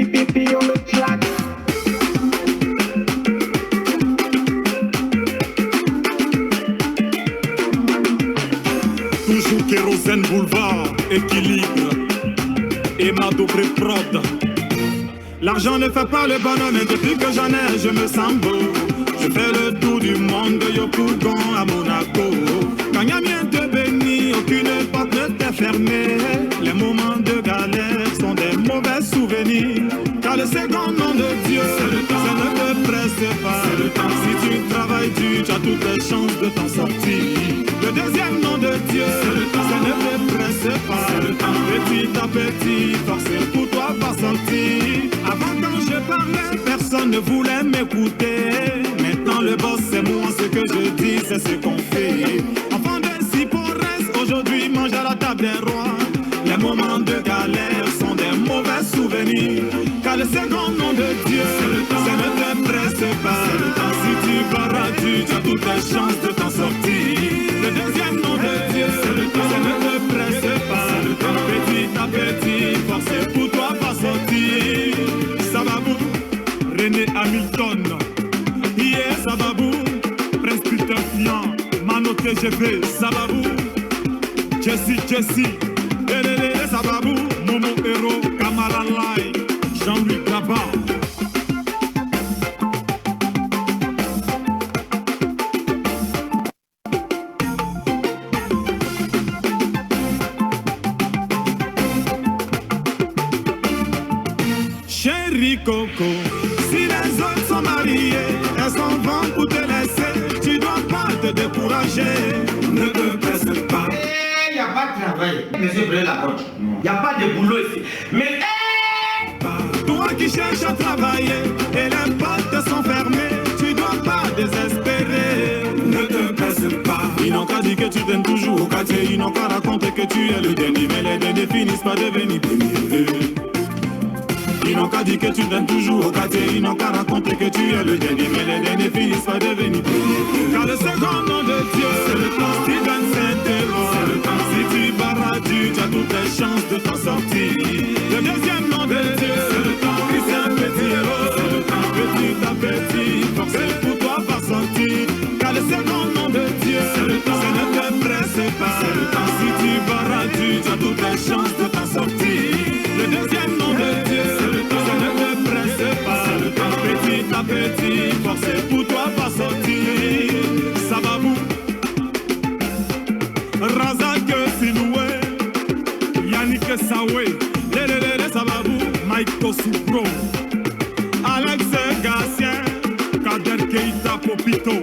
Pipi on the track. Toujours Kérosène Boulevard, équilibre et ma double prod. L'argent ne fait pas le bonheur, mais depuis que j'en ai, je me sens beau. Je fais le tour du monde de Yopougon à Monaco. Quand Yamien te bénit, aucune porte ne t'est fermée. Les moments de galère sont des mauvais souvenirs. Car le second nom de Dieu, ça ne te presse pas. Si tu travailles dur, tu as toutes les chances de t'en sortir. Le deuxième nom de Dieu, ça ne te presse pas. Petit à petit, force pour toi va sortir. Avant quand je parlais, personne ne voulait m'écouter. Maintenant le boss c'est moi, ce que je dis c'est ce qu'on fait. Enfant de Ciporès, aujourd'hui mange à la table des rois. Les moments de galère sont des mauvais souvenirs. Car le second nom de Dieu, ça ne te presse pas. Si tu vas tu as toutes les chances de t'en sortir. Le deuxième nom de Dieu, ça ne te presse pas. Petit à petit, force pour toi va sortir. Sababou, René Hamilton, yeah Sababou, Prince Peter Fian, Mano TGV, Sababou, Jessie, Lelele Sababou, Momo Hero, Kamara Lai, Jean-Louis Gaba. Chérie Coco, si les autres sont mariés, elles s'en vont pour te laisser. Tu dois pas te décourager, ne te presse pas. Il n'y a pas de travail, monsieur Bré la porte. Il n'y a pas de boulot ici. Mais toi qui cherches à travailler et les portes sont fermées, tu dois pas désespérer, ne te presse pas. Ils n'ont qu'à dire que tu t'aimes toujours au quartier, ils n'ont qu'à raconter que tu es le dernier, mais les derniers finissent par devenir premiers. Ils n'ont qu'à dire que tu donnes toujours au quartier. Ils n'ont qu'à raconter que tu es le dernier, mais les derniers finissent par devenir premiers. Car le second nom de Dieu, c'est le temps. Steven Saint-Éloi. Si tu barras tu as toutes les chances de t'en sortir. Le deuxième nom de Dieu, c'est le temps. Christian Petit Héros, c'est le temps. Petit à petit, forcément pour toi va sortir. Car le second nom de Dieu, c'est le temps. Ça ne te presse pas, c'est le temps. Si tu barras tu as toutes les chances de t'en sortir. Le deuxième nom de Dieu, petit à petit, forcé pour toi va sortir. Sababou, Razak Sinoué, Yannick Saoué, Lelele Sababou, Mike Kosubro, Alex Gassien, Kader Keita Popito.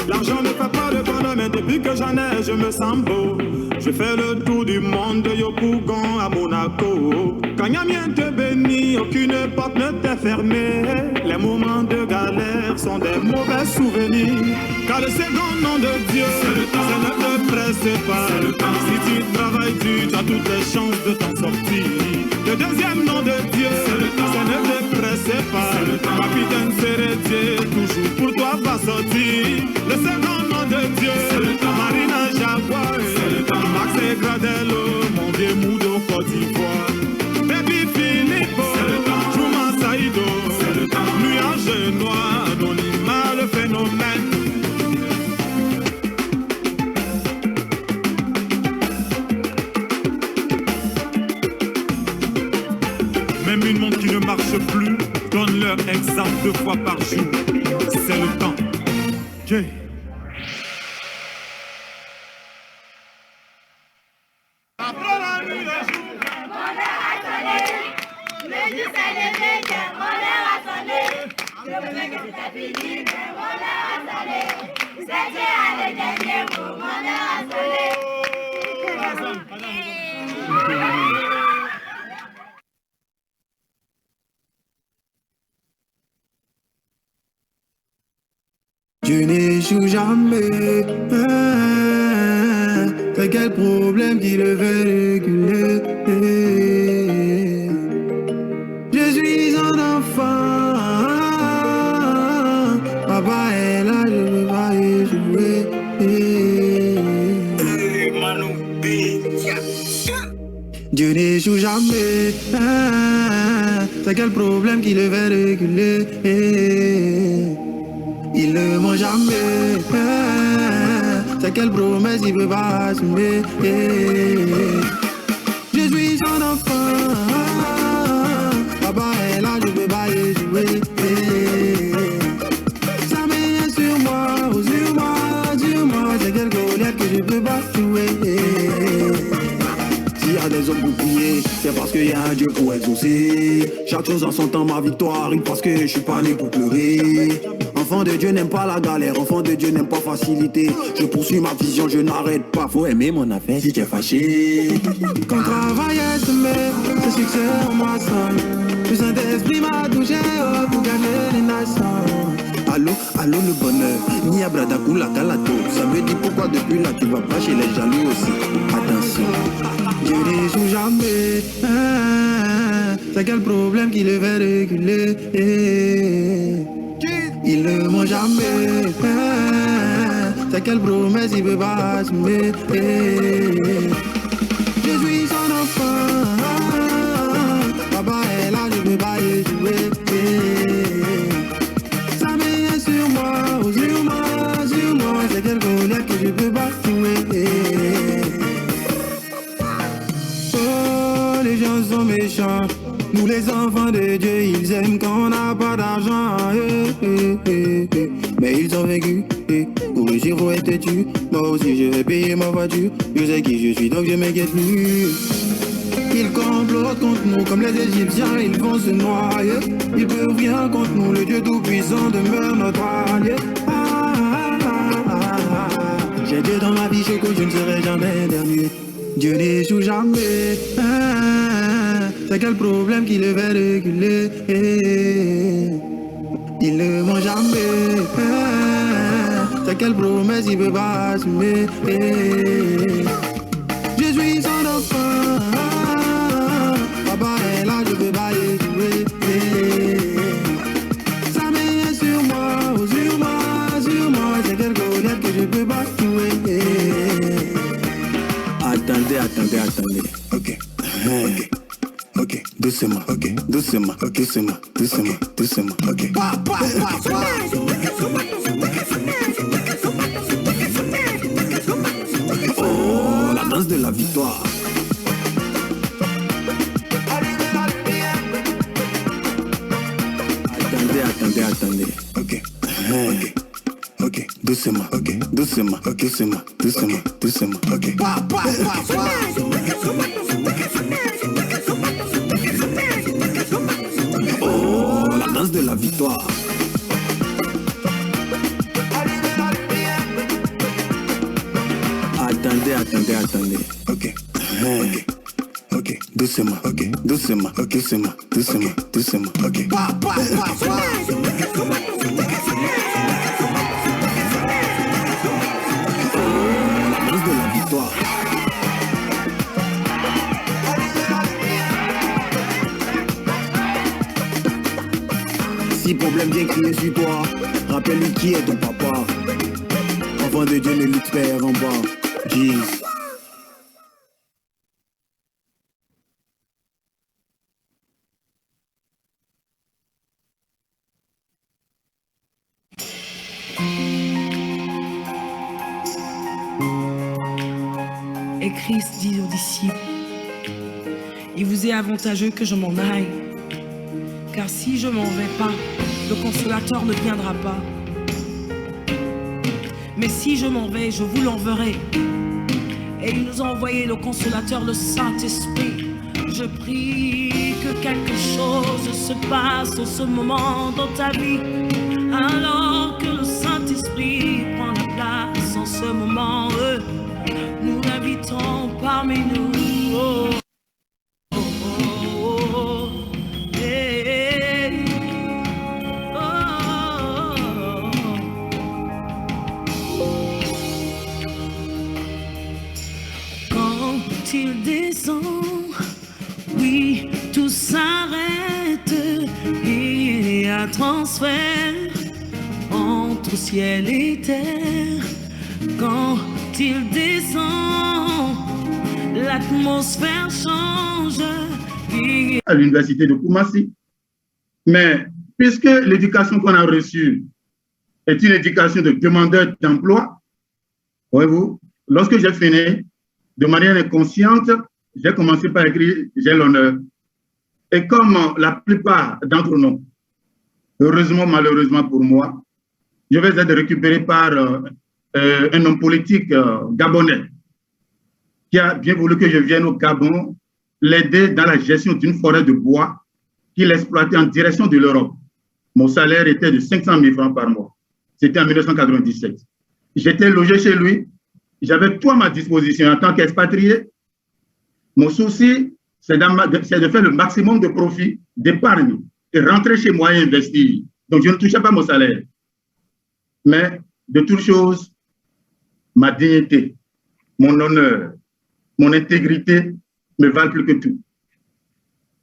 L'argent ne fait pas le bonheur, mais depuis que j'en ai, je me sens beau. Je fais le tour du monde de Yopougon à Monaco. Quand Yamien te bénit, aucune porte ne t'est fermée. Les moments de galère sont des mauvais souvenirs. Car le second nom de Dieu, ça ne te presse pas. Si tu travailles dur, tu as toutes les chances de t'en sortir. Le deuxième nom de Dieu, ça ne te presse pas. Capitaine Sérédier, toujours pour toi va sortir. Le second nom de Dieu, Marina Jaguar, Max et Gradello, mon vieux Moudo Côte d'Ivoire. Baby Philippe, Juma Saïdo, nuage noir, anonymat le phénomène. Même une montre qui ne marche plus, donne-leur exemple 2 fois par jour. C'est le temps. Yeah. Dieu n'échoue jamais. C'est quel problème qui le fait reculer? Je suis un enfant. Papa est là, je ne veux pas y jouer. Dieu n'échoue jamais. C'est quel problème qui le fait réguler? Il ne ment jamais. C'est quelle promesse il veut pas assumer? Je suis son enfant. Papa est là, je peux pas y jouer. Ça met sur moi, oh, sur moi. C'est quelle colère que je peux pas jouer. S'il y a des hommes pour prier, c'est parce qu'il y a un Dieu pour exaucer. Chaque chose en son temps, ma victoire arrive parce que je suis pas né pour pleurer. Enfant de Dieu n'aime pas la galère, enfant de Dieu n'aime pas facilité. Je poursuis ma vision, je n'arrête pas. Faut aimer mon affaire si tu es fâché. Quand travail est semé, ce succès en moi seul. Le Saint-Esprit m'a touché pour gagner les nations. Allô, allô le bonheur, ni à Bradakula Kalato. Ça me dit pourquoi depuis là tu vas pas chez les jaloux aussi. Attention, je n'échoue jamais. C'est quel problème qui le fait réguler? Il ne ment jamais. C'est quelle promesse il veut pas assumer? Je suis son enfant. Papa est là, je peux pas y jouer. Ça met sur moi, oh, sur moi. C'est quelle colère que je peux pas jouer. Oh, les gens sont méchants. Nous les enfants de Dieu, ils aiment quand on n'a pas d'argent. Mais ils ont vécu. Pour réussir, faut être têtu. Moi aussi, je vais payer ma voiture. Je sais qui je suis, donc je m'inquiète plus. Ils complotent contre nous, comme les Égyptiens, ils vont se noyer. Ils peuvent rien contre nous, le Dieu tout-puissant demeure notre allié. J'ai Dieu dans ma vie, choco, je ne serai jamais dernier. Dieu n'échoue jamais. C'est quel problème qui le fait reculer? Il ne ment jamais. C'est quelle promesse il veut pas assumer? Je suis son enfant. Papa est là, je peux pas y jouer. Ça met sur moi, oh, sur moi. C'est quelle colère que je peux pas jouer. Attendez. Ok, doucement, doucement, ok. Oh, la danse de la victoire. Attendez. Ok, doucement, ok. Oh, la danse de la victoire. Attendez. Ok, doucement, ok. Si problème vient crier sur toi, rappelle-lui qui est ton papa. Enfant de Dieu ne lutte père en bas. Jeez. Et Christ dit aux disciples, il vous est avantageux que je m'en aille, car si je m'en vais pas, le consolateur ne viendra pas. Mais si je m'en vais, je vous l'enverrai. Et il nous a envoyé le consolateur, le Saint-Esprit. Je prie que quelque chose se passe en ce moment dans ta vie, alors que le Saint-Esprit prend la place en ce moment. Nous l'habitons parmi nous. Oh. Quand il descend, oui, tout s'arrête. Il y a transfert entre ciel et terre. Quand il descend, l'atmosphère change. À l'université de Koumassi, Mais puisque l'éducation qu'on a reçue est une éducation de demandeur d'emploi, voyez-vous, lorsque j'ai fini, de manière inconsciente, j'ai commencé par écrire « J'ai l'honneur ». Et comme la plupart d'entre nous, heureusement, malheureusement pour moi, je vais être récupéré par un homme politique gabonais qui a bien voulu que je vienne au Gabon l'aider dans la gestion d'une forêt de bois qu'il exploitait en direction de l'Europe. Mon salaire était de 500 000 francs par mois. C'était en 1997. J'étais logé chez lui. J'avais tout à ma disposition en tant qu'expatrié. Mon souci, c'est de faire le maximum de profit, d'épargne, et rentrer chez moi et investir. Donc, je ne touchais pas mon salaire. Mais, de toutes choses, ma dignité, mon honneur, mon intégrité me valent plus que tout.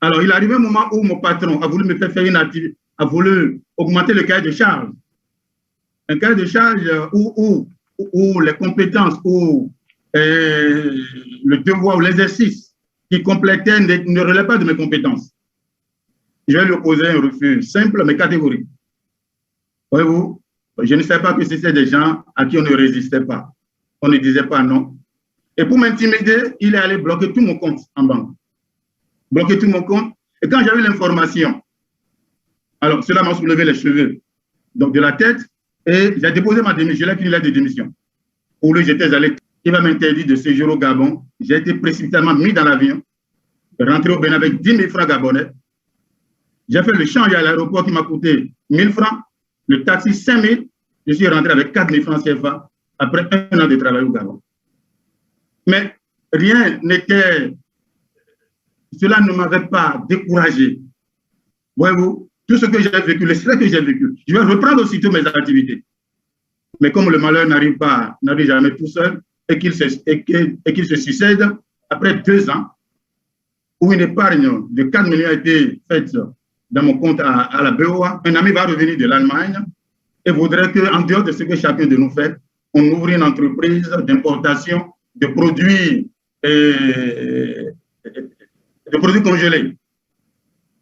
Alors, il est arrivé un moment où mon patron a voulu me faire une activité, a voulu augmenter le cahier de charge. Un cahier de charge où les compétences, où le devoir ou l'exercice qui complétait ne relève pas de mes compétences. Je vais lui opposer un refus simple mais catégorique. Voyez-vous, je ne savais pas que c'était des gens à qui on ne résistait pas. On ne disait pas non. Et pour m'intimider, il est allé bloquer tout mon compte en banque. Bloquer tout mon compte. Et quand j'ai eu l'information, alors cela m'a soulevé les cheveux donc de la tête et j'ai déposé ma démission. J'ai écrit une lettre de démission. Pour lui, j'étais allé. Il va m'interdire de séjour au Gabon. J'ai été précipitamment mis dans l'avion, rentré au Bénin avec 10 000 francs gabonais. J'ai fait le change à l'aéroport qui m'a coûté 1 000 francs, le taxi 5 000. Je suis rentré avec 4 000 francs CFA après un an de travail au Gabon. Mais rien n'était, cela ne m'avait pas découragé. Voyez-vous, tout ce que j'ai vécu, le stress que j'ai vécu, je vais reprendre aussitôt mes activités. Mais comme le malheur n'arrive jamais tout seul et qu'il se succède, après 2 ans, où une épargne de 4 millions a été faite dans mon compte à la BOA, un ami va revenir de l'Allemagne et voudrait qu'en dehors de ce que chacun de nous fait, on ouvre une entreprise d'importation de produits congelés.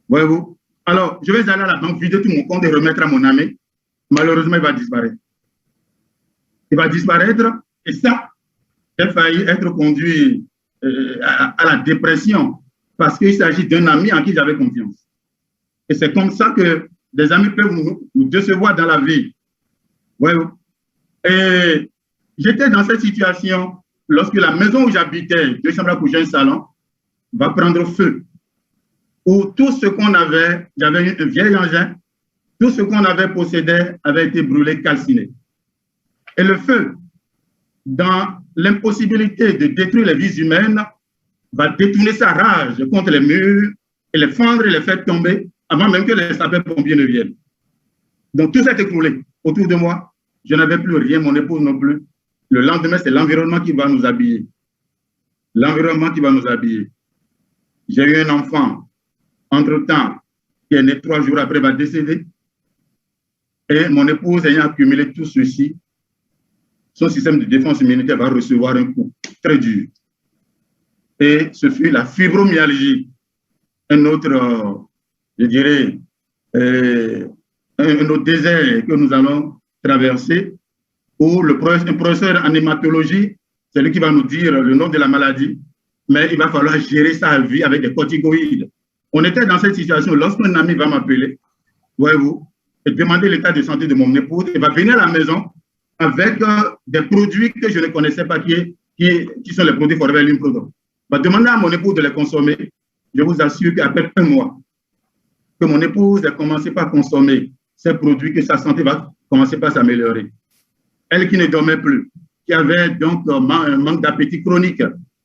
Voyez-vous? Alors, je vais aller à la banque, vider tout mon compte et remettre à mon ami. Malheureusement, il va disparaître. Il va disparaître et ça, j'ai failli être conduit à la dépression parce qu'il s'agit d'un ami en qui j'avais confiance. Et c'est comme ça que des amis peuvent nous décevoir dans la vie. Voyez-vous? Et j'étais dans cette situation lorsque la maison où j'habitais, 2 chambres à coucher, un salon, va prendre feu. Où tout ce qu'on avait, j'avais un vieil engin, tout ce qu'on avait possédé avait été brûlé, calciné. Et le feu, dans l'impossibilité de détruire les vies humaines, va détourner sa rage contre les murs et les fendre et les faire tomber avant même que les sapeurs-pompiers ne viennent. Donc tout s'est écroulé autour de moi. Je n'avais plus rien, mon épouse non plus. Le lendemain, c'est l'environnement qui va nous habiller. L'environnement qui va nous habiller. J'ai eu un enfant, entre-temps, qui est né 3 jours après, va décéder. Et mon épouse, ayant accumulé tout ceci, son système de défense immunitaire va recevoir un coup très dur. Et ce fut la fibromyalgie, un autre, je dirais, un autre désert que nous allons traverser, où un professeur en hématologie, c'est lui qui va nous dire le nom de la maladie, mais il va falloir gérer sa vie avec des corticoïdes. On était dans cette situation lorsqu'un ami va m'appeler, voyez-vous, et demander l'état de santé de mon épouse, il va venir à la maison avec des produits que je ne connaissais pas, qui sont les produits Forever Living Product. Il va demander à mon épouse de les consommer. Je vous assure qu'après 1 mois, que mon épouse a commencé par consommer ces produits, que sa santé va commencer par s'améliorer. Elle qui ne dormait plus, qui avait donc un manque d'appétit chronique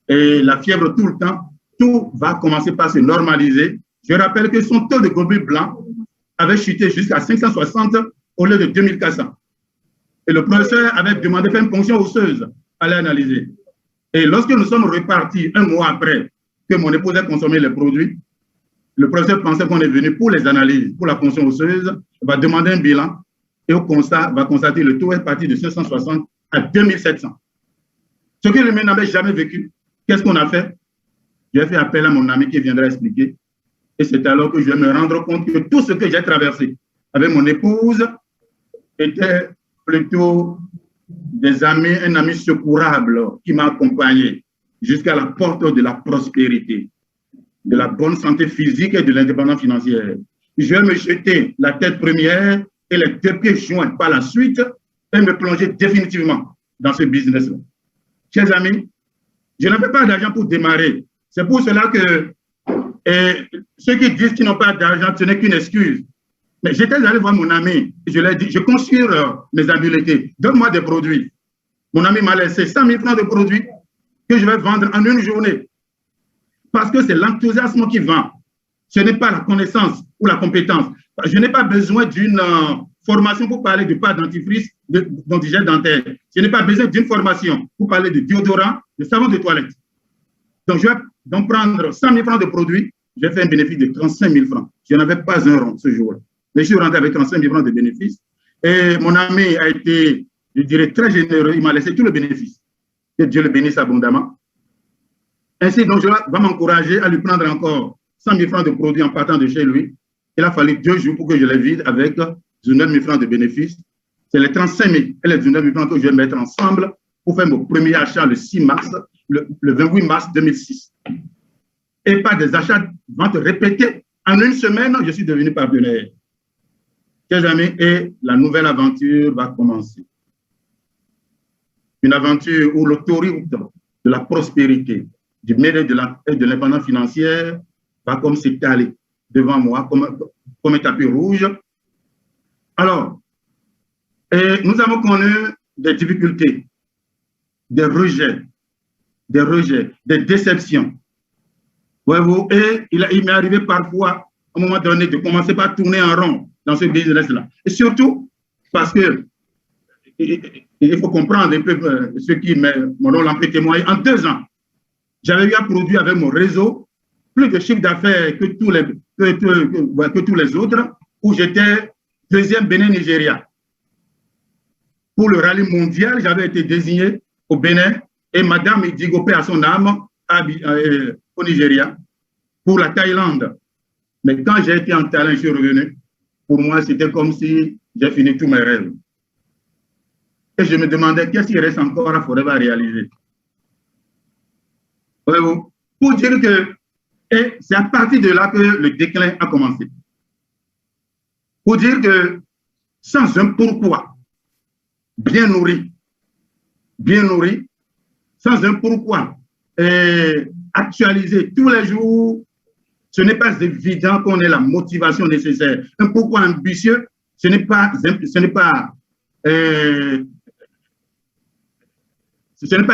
et la fièvre tout le temps, tout va commencer par se normaliser. Je rappelle que son taux de globules blancs avait chuté jusqu'à 560 au lieu de 2400. Et le professeur avait demandé de faire une ponction osseuse à l'analyser. Et lorsque nous sommes repartis 1 mois après que mon épouse a consommé les produits, le professeur pensait qu'on est venu pour les analyses, pour la ponction osseuse, il va demander un bilan et au constat, va constater le taux est parti de 560 à 2700. Ce que le mien n'avait jamais vécu. Qu'est-ce qu'on a fait? J'ai fait appel à mon ami qui viendra expliquer. Et c'est alors que je vais me rendre compte que tout ce que j'ai traversé avec mon épouse était plutôt des amis, un ami secourable qui m'a accompagné jusqu'à la porte de la prospérité, de la bonne santé physique et de l'indépendance financière. Je vais me jeter la tête première et les deux pieds joints par la suite et me plonger définitivement dans ce business-là. Chers amis, je n'avais pas d'argent pour démarrer. C'est pour cela que ceux qui disent qu'ils n'ont pas d'argent, ce n'est qu'une excuse. Mais j'étais allé voir mon ami, je lui ai dit, je conçue mes habiletés, donne-moi des produits. Mon ami m'a laissé 100 000 francs de produits que je vais vendre en une journée. Parce que c'est l'enthousiasme qui vend. Ce n'est pas la connaissance ou la compétence. Je n'ai pas besoin d'une formation pour parler de pâte dentifrice, d'antigel dentaire. Je n'ai pas besoin d'une formation pour parler de déodorant, de savon de toilette. Donc, je vais donc prendre 100 000 francs de produits, j'ai fait un bénéfice de 35 000 francs. Je n'avais pas un rond ce jour-là. Mais je suis rentré avec 35 000 francs de bénéfices. Et mon ami a été, je dirais, très généreux. Il m'a laissé tout le bénéfice. Que Dieu le bénisse abondamment. Ainsi, donc, je vais m'encourager à lui prendre encore 100 000 francs de produits en partant de chez lui. Il a fallu 2 jours pour que je les vide avec 19 000 francs de bénéfices. C'est les 35 000 et les 19 000 francs que je vais mettre ensemble pour faire mon premier achat le 6 mars, le 28 mars 2006. Et par des achats, ventes répétées. En une semaine, je suis devenu partenaire. Chers amis, et la nouvelle aventure va commencer. Une aventure où l'autoroute de la prospérité, du mérite et de l'indépendance financière va comme s'étaler devant moi comme un tapis rouge. Alors, nous avons connu des difficultés, des rejets, des déceptions. Voyez-vous, et il m'est arrivé parfois, à un moment donné, de commencer par tourner en rond dans ce business-là. Et surtout, parce que il faut comprendre un peu ce qui m'ont l'empêché témoigner. En 2 ans, j'avais eu à produire avec mon réseau plus de chiffre d'affaires que tous les autres, où j'étais 2e Bénin-Nigeria. Pour le rallye mondial, j'avais été désigné au Bénin et Madame Idigopé à son âme au Nigeria pour la Thaïlande. Mais quand j'ai été en Thaïlande, je suis revenu. Pour moi, c'était comme si j'ai fini tous mes rêves. Et je me demandais qu'est-ce qu'il reste encore à Forever à réaliser. Pour dire que c'est à partir de là que le déclin a commencé. Pour dire que sans un pourquoi bien nourri, sans un pourquoi actualisé tous les jours, ce n'est pas évident qu'on ait la motivation nécessaire. Un pourquoi ambitieux, ce n'est pas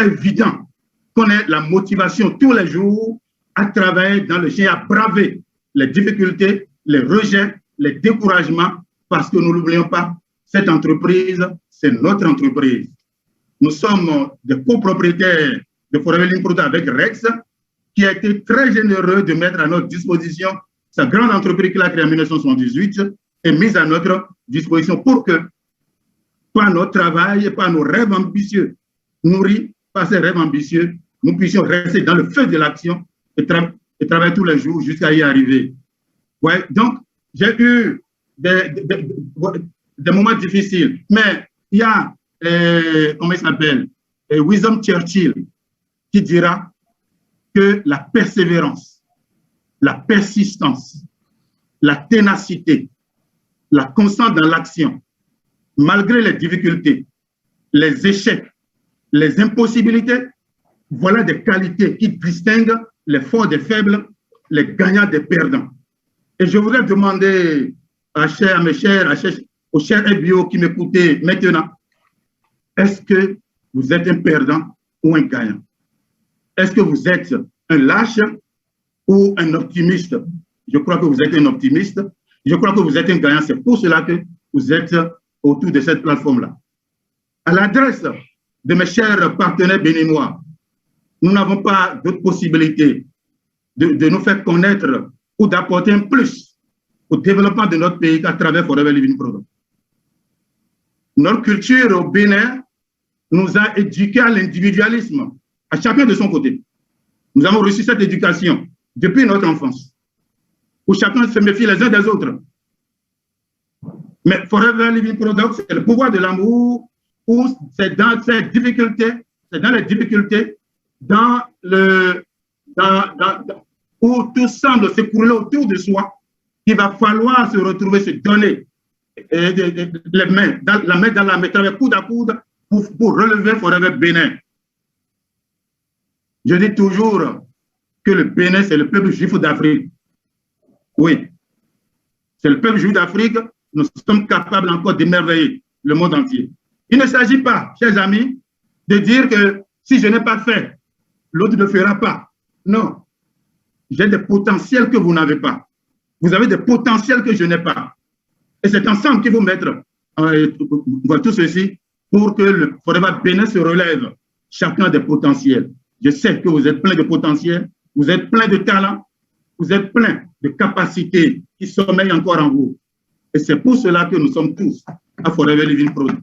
évident qu'on ait la motivation tous les jours à travailler dans le chien, à braver les difficultés, les rejets, les découragements, parce que nous n'oublions pas, cette entreprise, c'est notre entreprise. Nous sommes des copropriétaires de Forever Living Product avec Rex, qui a été très généreux de mettre à notre disposition sa grande entreprise qu'il a créée en 1978 et mise à notre disposition pour que, par notre travail et par nos rêves ambitieux, nourris par ces rêves ambitieux, nous puissions rester dans le feu de l'action et travailler tous les jours jusqu'à y arriver. Ouais, donc, j'ai eu des moments difficiles, mais il y a, comment il s'appelle, Winston Churchill, qui dira que la persévérance, la persistance, la ténacité, la constance dans l'action, malgré les difficultés, les échecs, les impossibilités, voilà des qualités qui distinguent les forts des faibles, les gagnants des perdants. Et je voudrais demander aux chers FBO qui m'écoutaient maintenant, est-ce que vous êtes un perdant ou un gagnant? Est-ce que vous êtes un lâche ou un optimiste? Je crois que vous êtes un optimiste. Je crois que vous êtes un gagnant. C'est pour cela que vous êtes autour de cette plateforme-là. À l'adresse de mes chers partenaires béninois, nous n'avons pas d'autre possibilité de nous faire connaître ou d'apporter un plus au développement de notre pays qu'à travers Forever Living Product. Notre culture au Bénin nous a éduqués à l'individualisme, à chacun de son côté. Nous avons reçu cette éducation depuis notre enfance. où chacun se méfie les uns des autres. Mais Forever Living Product, c'est le pouvoir de l'amour, où c'est dans ces difficultés, c'est dans les difficultés, où tout semble s'écrouler autour de soi, qu'il va falloir se retrouver, se donner la main dans la main, travailler coude à coude pour relever Forever Bénin. Je dis toujours que le Bénin, c'est le peuple juif d'Afrique. Oui, c'est le peuple juif d'Afrique. Nous sommes capables encore d'émerveiller le monde entier. Il ne s'agit pas, chers amis, de dire que si je n'ai pas fait, l'autre ne fera pas. Non. J'ai des potentiels que vous n'avez pas. Vous avez des potentiels que je n'ai pas. Et c'est ensemble qu'il faut mettre tout ceci pour que le Forever Bénin se relève, chacun des potentiels. Je sais que vous êtes plein de potentiels, vous êtes plein de talents, vous êtes plein de capacités qui sommeillent encore en vous. Et c'est pour cela que nous sommes tous à Forever Living Product.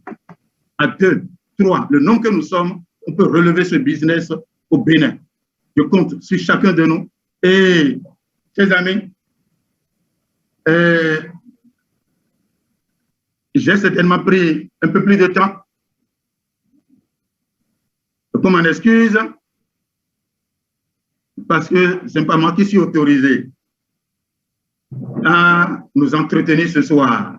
À 2, 3, le nombre que nous sommes, on peut relever ce business au Bénin. Je compte sur chacun de nous. Et, chers amis, j'ai certainement pris un peu plus de temps. Pour m'en excuse, parce que ce n'est pas moi qui suis autorisé à nous entretenir ce soir.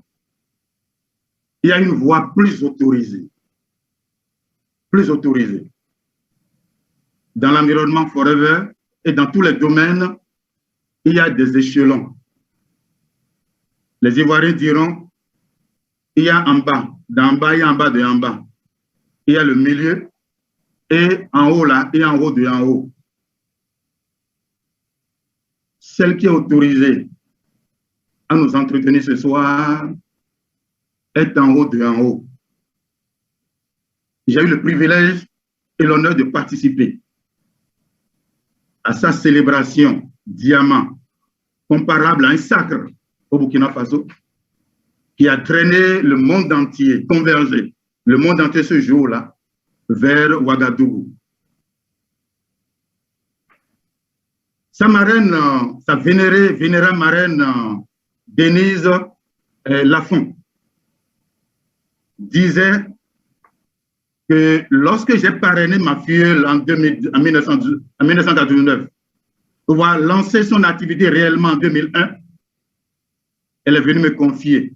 Il y a une voix plus autorisée. Plus autorisée. Dans l'environnement Forever et dans tous les domaines, il y a des échelons. Les Ivoiriens diront, il y a en bas, d'en bas, il y a en bas de en bas. Il y a le milieu, et en haut là, et en haut de en haut. Celle qui est autorisée à nous entretenir ce soir est en haut de en haut. J'ai eu le privilège et l'honneur de participer à sa célébration diamant, comparable à un sacre au Burkina Faso, qui a traîné le monde entier, convergé, le monde entier ce jour-là, vers Ouagadougou. Sa marraine, sa vénérable marraine, Denise Lafont, disait que lorsque j'ai parrainé ma filleule en 1999, pour pouvoir lancer son activité réellement en 2001, elle est venue me confier,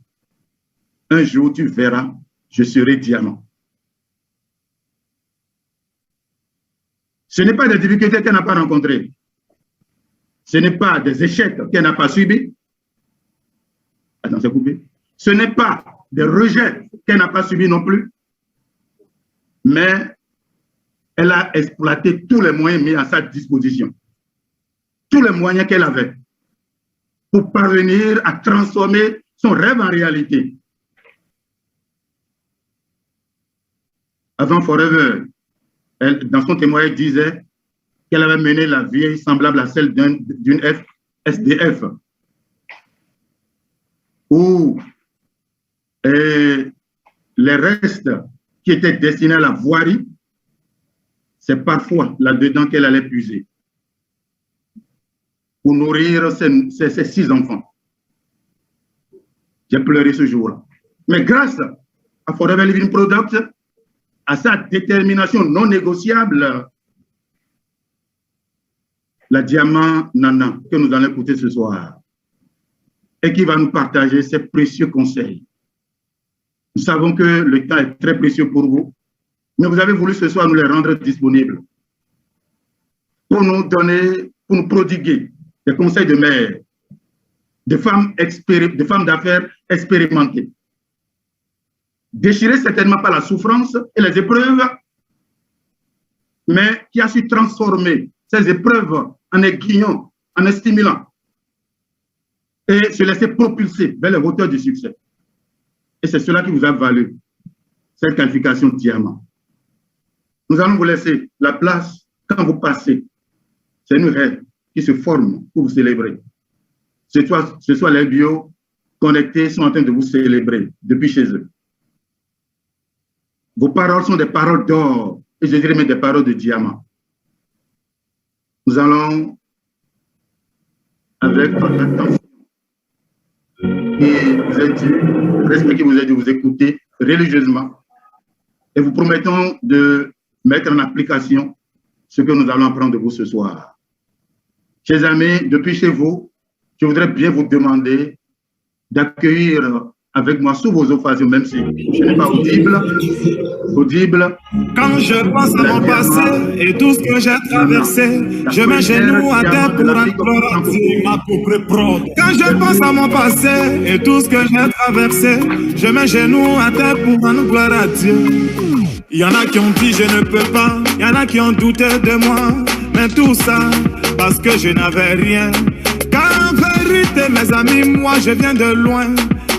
un jour tu verras, je serai diamant. Ce n'est pas des difficultés qu'elle n'a pas rencontrées. Ce n'est pas des échecs qu'elle n'a pas subis. Attends, c'est coupé. Ce n'est pas des rejets qu'elle n'a pas subis non plus. Mais elle a exploité tous les moyens mis à sa disposition. Tous les moyens qu'elle avait pour parvenir à transformer son rêve en réalité. Avant Forever, elle, dans son témoignage, elle disait qu'elle avait mené la vie semblable à celle d'une SDF, où les restes qui étaient destinés à la voirie, c'est parfois là-dedans qu'elle allait puiser pour nourrir ses 6 enfants. J'ai pleuré ce jour-là. Mais grâce à Forever Living Product, à sa détermination non négociable, la diamant Nana, que nous allons écouter ce soir, et qui va nous partager ses précieux conseils. Nous savons que le temps est très précieux pour vous, mais vous avez voulu ce soir nous les rendre disponibles pour nous donner, pour nous prodiguer des conseils de mères, de femmes d'affaires expérimentées. Déchirées certainement par la souffrance et les épreuves, mais qui a su transformer ces épreuves en aiguillon, en stimulant, et se laisser propulser vers les hauteurs du succès. Et c'est cela qui vous a valu cette qualification diamant. Nous allons vous laisser la place quand vous passez. C'est une règle qui se forme pour vous célébrer. Ce soit les bio connectés sont en train de vous célébrer depuis chez eux. Vos paroles sont des paroles d'or, et je dirais même des paroles de diamant. Nous allons, avec attention, qui vous a dit, le respect qui vous a dit, vous écouter religieusement. Et vous promettons de mettre en application ce que nous allons apprendre de vous ce soir. Chers amis, depuis chez vous, je voudrais bien vous demander d'accueillir avec moi sous vos occasions, même si ce n'est pas audible. Quand je pense à mon passé et tout ce que j'ai traversé, je mets genoux à terre pour implorer ma propre prod. Quand je pense à mon passé et tout ce que j'ai traversé, je mets genoux à terre pour implorer à Dieu. Il y en a qui ont dit je ne peux pas, il y en a qui ont douté de moi, mais tout ça parce que je n'avais rien. Car en vérité, mes amis, moi je viens de loin.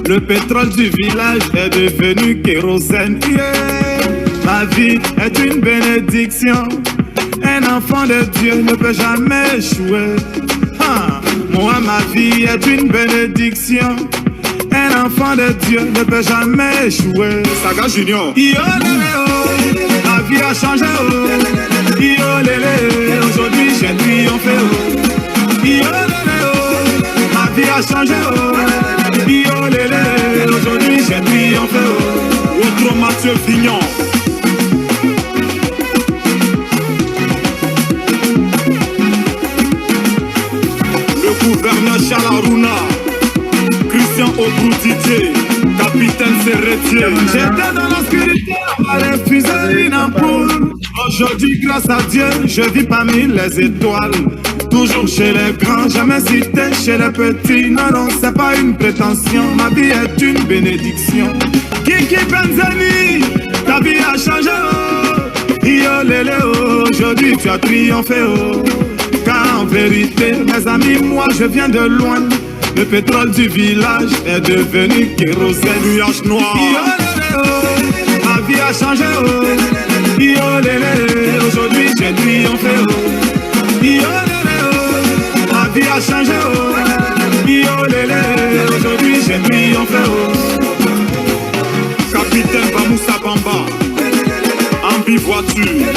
Le pétrole du village est devenu kérosène. Yeah. Ma vie est une bénédiction. Un enfant de Dieu ne peut jamais échouer. Moi, ma vie est une bénédiction. Un enfant de Dieu ne peut jamais échouer. Saga Junior. Yo, ma vie a changé. Yo, aujourd'hui j'ai triomphé. Yo, ma vie a changé. Aujourd'hui j'ai triomphé. Autre Mathieu Vignon. Le gouverneur Charles Christian Obroutier, capitaine Serretier. J'étais dans l'obscurité, on m'a refusé une ampoule. Aujourd'hui, grâce à Dieu, je vis parmi les étoiles. Toujours chez les grands, jamais cité chez les petits. Non, non, c'est pas une prétention, ma vie est une bénédiction. Kiki Benzani, ta vie a changé, oh. Yo lélé, oh. Aujourd'hui tu as triomphé, oh. Car en vérité, mes amis, moi je viens de loin. Le pétrole du village est devenu kérosène. Nuage noir. Yo lélé, oh. Ma vie a changé, oh. Yo lélé, aujourd'hui j'ai triomphé, oh. Yo lélé, oh. Ma vie a changé, oh. Yo lélé, aujourd'hui j'ai triomphé, oh. Capitaine Bamoussa Bamba, en voiture.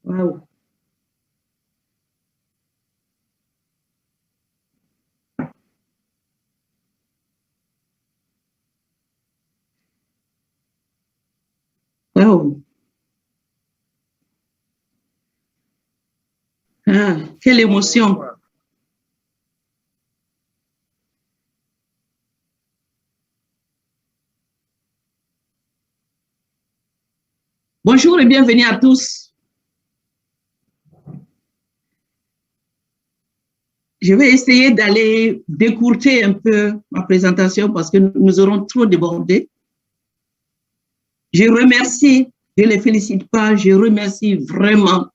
Wow. Wow. Ah, quelle émotion. Bonjour et bienvenue à tous. Je vais essayer d'aller décourter un peu ma présentation parce que nous aurons trop débordé. Je remercie, je ne les félicite pas, je remercie vraiment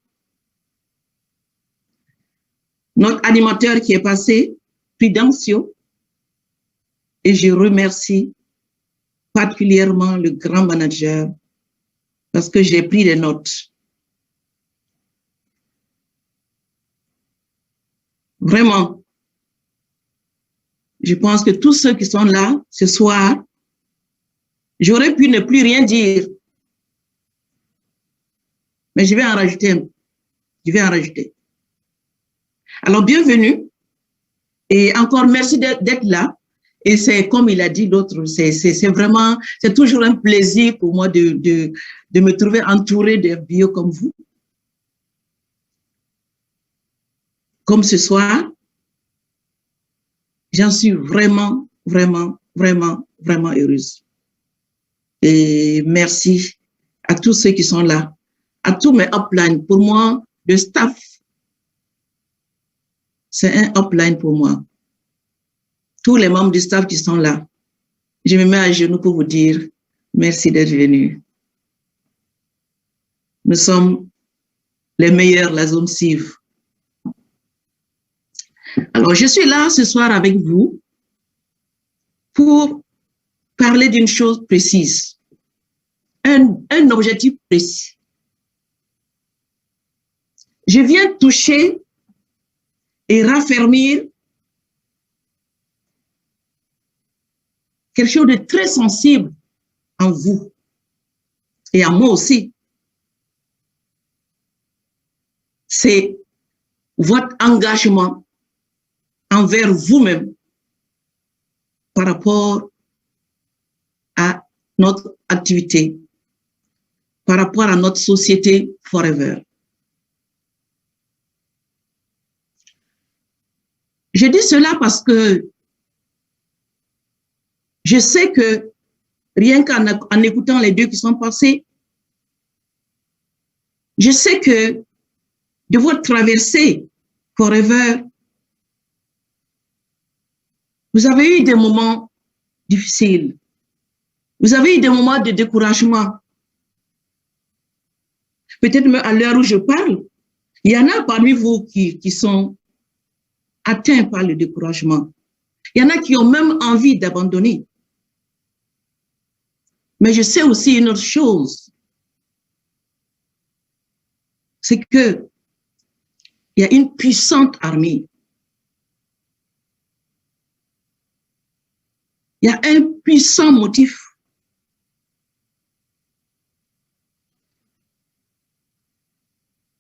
notre animateur qui est passé, Prudencio, et je remercie particulièrement le grand manager parce que j'ai pris des notes. Vraiment, je pense que tous ceux qui sont là ce soir, j'aurais pu ne plus rien dire, mais je vais en rajouter un peu. Je vais en rajouter. Alors, bienvenue et encore merci d'être là. Et c'est comme il a dit l'autre, c'est vraiment, c'est toujours un plaisir pour moi de me trouver entouré de bio comme vous. Comme ce soir, j'en suis vraiment, vraiment, vraiment, vraiment heureuse. Et merci à tous ceux qui sont là, à tous mes uplines. Pour moi, le staff, c'est un upline pour moi. Tous les membres du staff qui sont là, je me mets à genoux pour vous dire merci d'être venus. Nous sommes les meilleurs, la zone CIV. Alors, je suis là ce soir avec vous pour parler d'une chose précise, un objectif précis. Je viens toucher et raffermir quelque chose de très sensible en vous et en moi aussi. C'est votre engagement envers vous-même par rapport à notre activité, par rapport à notre société Forever. Je dis cela parce que je sais que rien qu'en écoutant les deux qui sont passés, je sais que de votre traversée Forever, vous avez eu des moments difficiles. Vous avez eu des moments de découragement. Peut-être même à l'heure où je parle, il y en a parmi vous qui sont atteints par le découragement. Il y en a qui ont même envie d'abandonner. Mais je sais aussi une autre chose, c'est que il y a une puissante armée. Il y a un puissant motif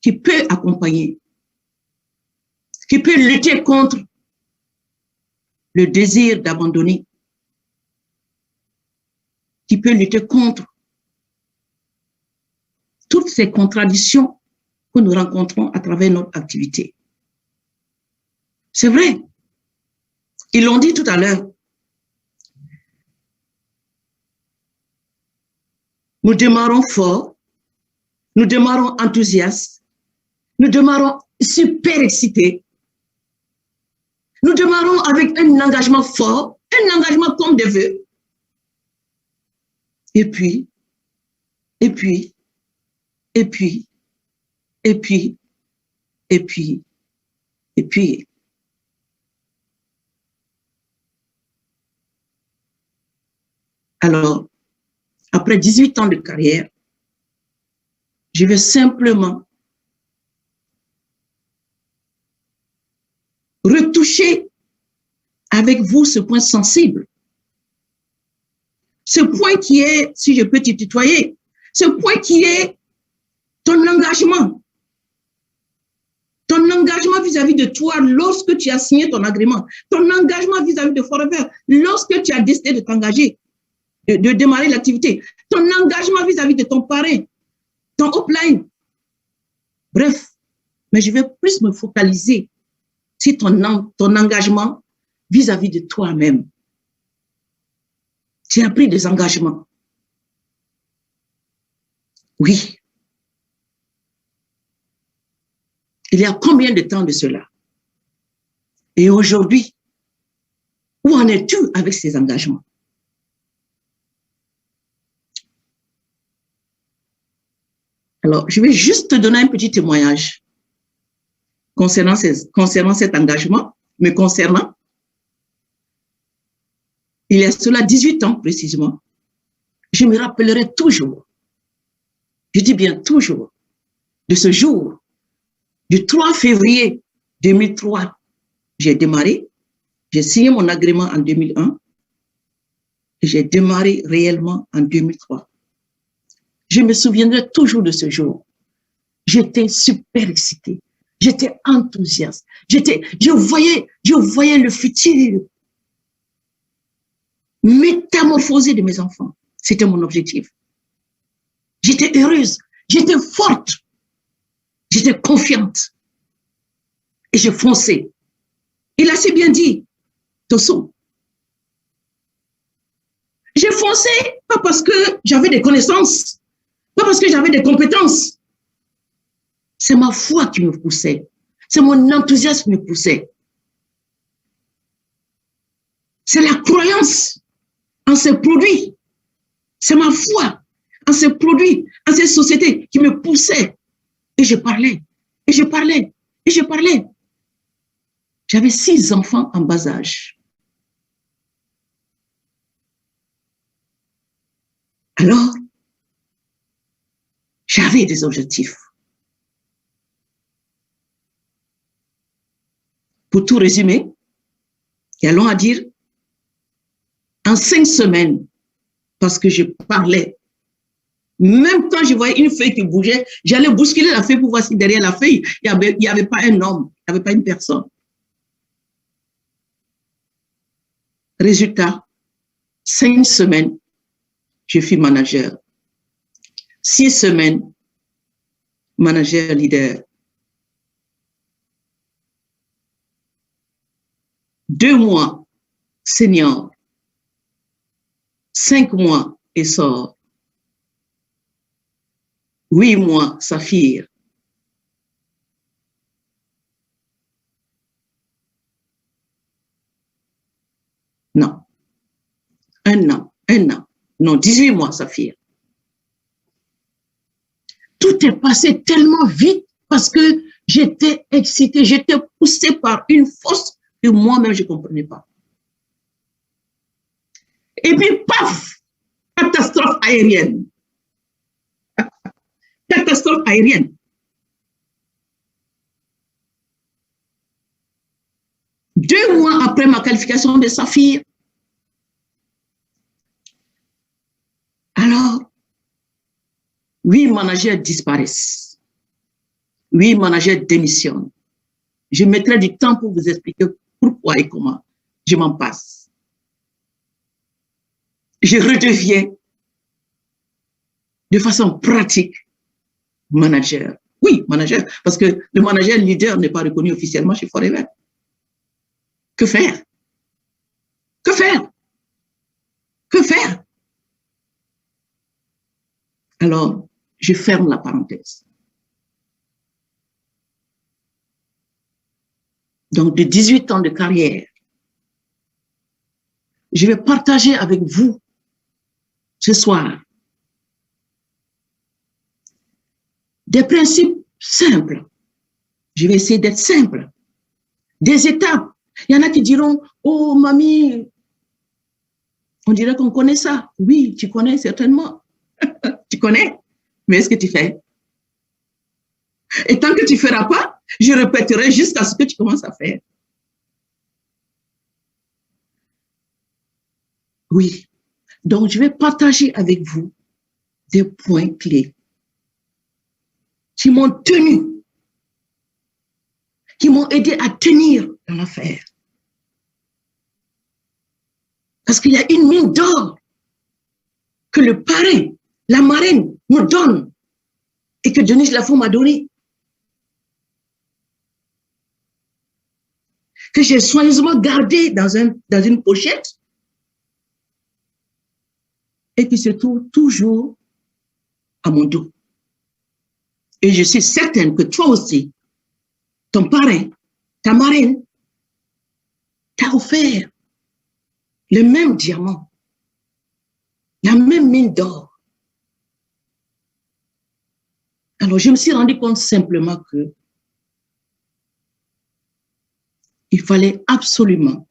qui peut accompagner, qui peut lutter contre le désir d'abandonner, qui peut lutter contre toutes ces contradictions que nous rencontrons à travers notre activité. C'est vrai, ils l'ont dit tout à l'heure. Nous démarrons fort, nous démarrons enthousiastes, nous démarrons super excités, nous démarrons avec un engagement fort, un engagement comme des vœux. Et puis, alors, après 18 ans de carrière, je vais simplement retoucher avec vous ce point sensible. Ce point qui est, si je peux te tutoyer, ce point qui est ton engagement. Ton engagement vis-à-vis de toi lorsque tu as signé ton agrément. Ton engagement vis-à-vis de Forever lorsque tu as décidé de t'engager, de démarrer l'activité. Ton engagement vis-à-vis de ton parrain, ton upline. Bref, mais je vais plus me focaliser sur ton engagement vis-à-vis de toi-même. Tu as pris des engagements. Oui. Il y a combien de temps de cela? Et aujourd'hui, où en es-tu avec ces engagements? Alors, je vais juste te donner un petit témoignage concernant cet engagement, me concernant. Il y a cela 18 ans précisément, je me rappellerai toujours, je dis bien toujours, de ce jour, du 3 février 2003, j'ai démarré, j'ai signé mon agrément en 2001 et j'ai démarré réellement en 2003. Je me souviendrai toujours de ce jour. J'étais super excitée, j'étais enthousiaste, je voyais le futur métamorphosé de mes enfants. C'était mon objectif. J'étais heureuse, j'étais forte, j'étais confiante. Et je fonçais. Il a si bien dit, Tosso. J'ai foncé, pas parce que j'avais des connaissances, pas parce que j'avais des compétences. C'est ma foi qui me poussait. C'est mon enthousiasme qui me poussait. C'est la croyance en ces produits. C'est ma foi en ces produits, en ces sociétés qui me poussaient. Et je parlais, et je parlais, et je parlais. J'avais 6 enfants en bas âge. Alors, j'avais des objectifs. Pour tout résumer, et allons à dire, en 5 semaines, parce que je parlais, même quand je voyais une feuille qui bougeait, j'allais bousculer la feuille pour voir si derrière la feuille, il n'y avait pas un homme, il n'y avait pas une personne. Résultat, 5 semaines, je suis manager. 6 semaines, manager leader. 2 mois, senior. 5 mois, essor. 8 mois, saphir. Non. 1 an. Non, 18 mois, saphir. Tout est passé tellement vite parce que j'étais excitée, j'étais poussée par une force que moi-même, je ne comprenais pas. Et puis, paf, catastrophe aérienne. Catastrophe aérienne. 2 mois après ma qualification de saphir, alors, 8 managers disparaissent. 8 managers démissionnent. Je mettrai du temps pour vous expliquer pourquoi et comment je m'en passe. Je redeviens de façon pratique manager. Oui, manager, parce que le manager leader n'est pas reconnu officiellement chez Forever. Que faire? Que faire? Que faire? Alors, je ferme la parenthèse. Donc, de 18 ans de carrière, je vais partager avec vous ce soir des principes simples. Je vais essayer d'être simple. Des étapes. Il y en a qui diront, oh, mamie, on dirait qu'on connaît ça. Oui, tu connais certainement. Tu connais, mais est-ce que tu fais? Et tant que tu ne feras pas, je répéterai jusqu'à ce que tu commences à faire. Oui, donc je vais partager avec vous des points clés qui m'ont tenu, qui m'ont aidé à tenir dans l'affaire. Parce qu'il y a une mine d'or que le parrain, la marraine me donne et que Denis Lafont m'a donné. Que j'ai soigneusement gardé dans une pochette et qui se trouve toujours à mon dos. Et je suis certaine que toi aussi, ton parrain, ta marraine, t'a offert le même diamant, la même mine d'or. Alors, je me suis rendu compte simplement que il fallait absolument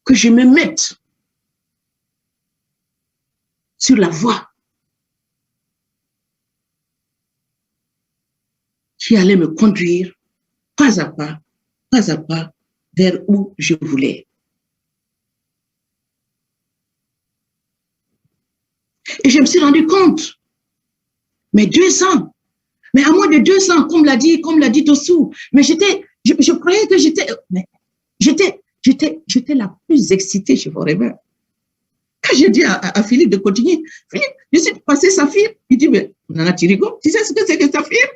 que je me mette sur la voie qui allait me conduire pas à pas vers où je voulais. Et je me suis rendu compte, mais 2 ans, mais à moins de 2 ans, comme l'a dit Dossou, mais je croyais que j'étais la plus excitée chez Forever. Quand j'ai dit à Philippe de continuer, Philippe, je suis passé Saphir. Il dit, mais Nana, tu rigoles? Tu sais ce que c'est que Saphir?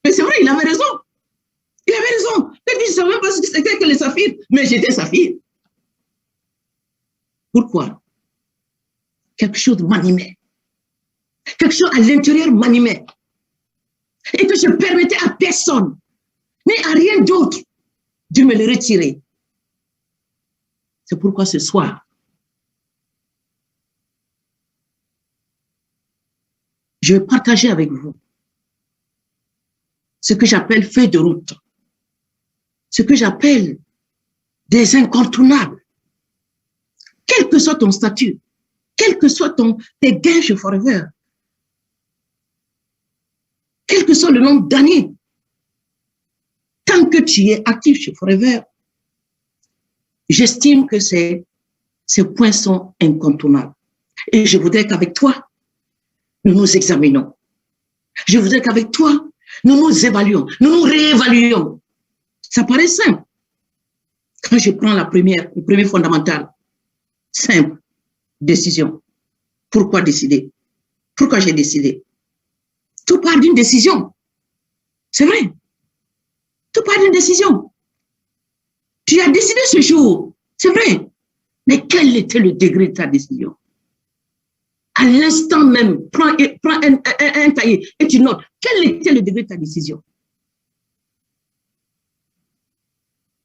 Mais c'est vrai, il avait raison. Il avait raison. Peut-être que je ne savais pas ce que c'était que les saphirs, mais j'étais saphir. Pourquoi? Quelque chose m'animait. Quelque chose à l'intérieur m'animait. Et que je ne permettais à personne, ni à rien d'autre, de me le retirer. C'est pourquoi ce soir, je vais partager avec vous ce que j'appelle feuille de route, ce que j'appelle des incontournables. Quel que soit ton statut, quel que soit tes gains chez Forever, quel que soit le nombre d'années, tant que tu es actif chez Forever, j'estime que ces points sont incontournables. Et je voudrais qu'avec toi, nous nous examinons. Je voudrais qu'avec toi, Nous nous évaluons, nous nous réévaluons. Ça paraît simple. Quand je prends le premier fondamental, simple, décision. Pourquoi décider? Pourquoi j'ai décidé? Tout part d'une décision. C'est vrai. Tout part d'une décision. Tu as décidé ce jour, c'est vrai. Mais quel était le degré de ta décision? À l'instant même, prends un cahier et tu notes. Quel était le degré de ta décision?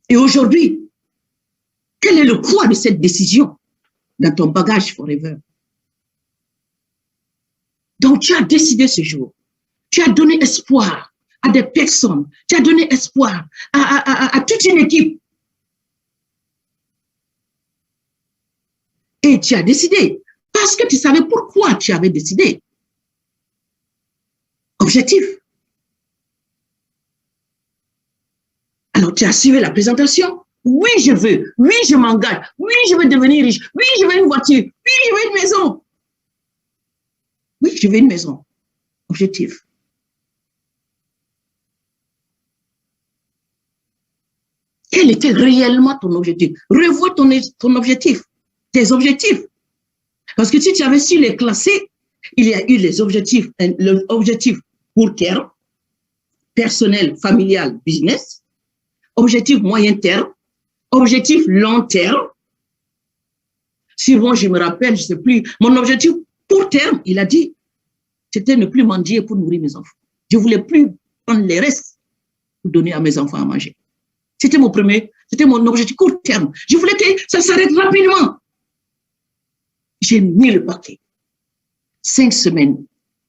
Et aujourd'hui, quel est le poids de cette décision dans ton bagage forever? Donc, tu as décidé ce jour. Tu as donné espoir à des personnes. Tu as donné espoir à toute une équipe. Et tu as décidé. Parce que tu savais pourquoi tu avais décidé. Objectif. Alors, tu as suivi la présentation. Oui, je veux. Oui, je m'engage. Oui, je veux devenir riche. Oui, je veux une voiture. Oui, je veux une maison. Oui, je veux une maison. Objectif. Quel était réellement ton objectif? Revois ton objectif, tes objectifs. Parce que si tu avais su les classer, il y a eu les objectifs, l'objectif court terme, personnel, familial, business, objectif moyen terme, objectif long terme. Souvent, je me rappelle, je ne sais plus, mon objectif court terme, il a dit, c'était ne plus mendier pour nourrir mes enfants. Je ne voulais plus prendre les restes pour donner à mes enfants à manger. C'était mon objectif court terme. Je voulais que ça s'arrête rapidement. J'ai mis le paquet. 5 semaines,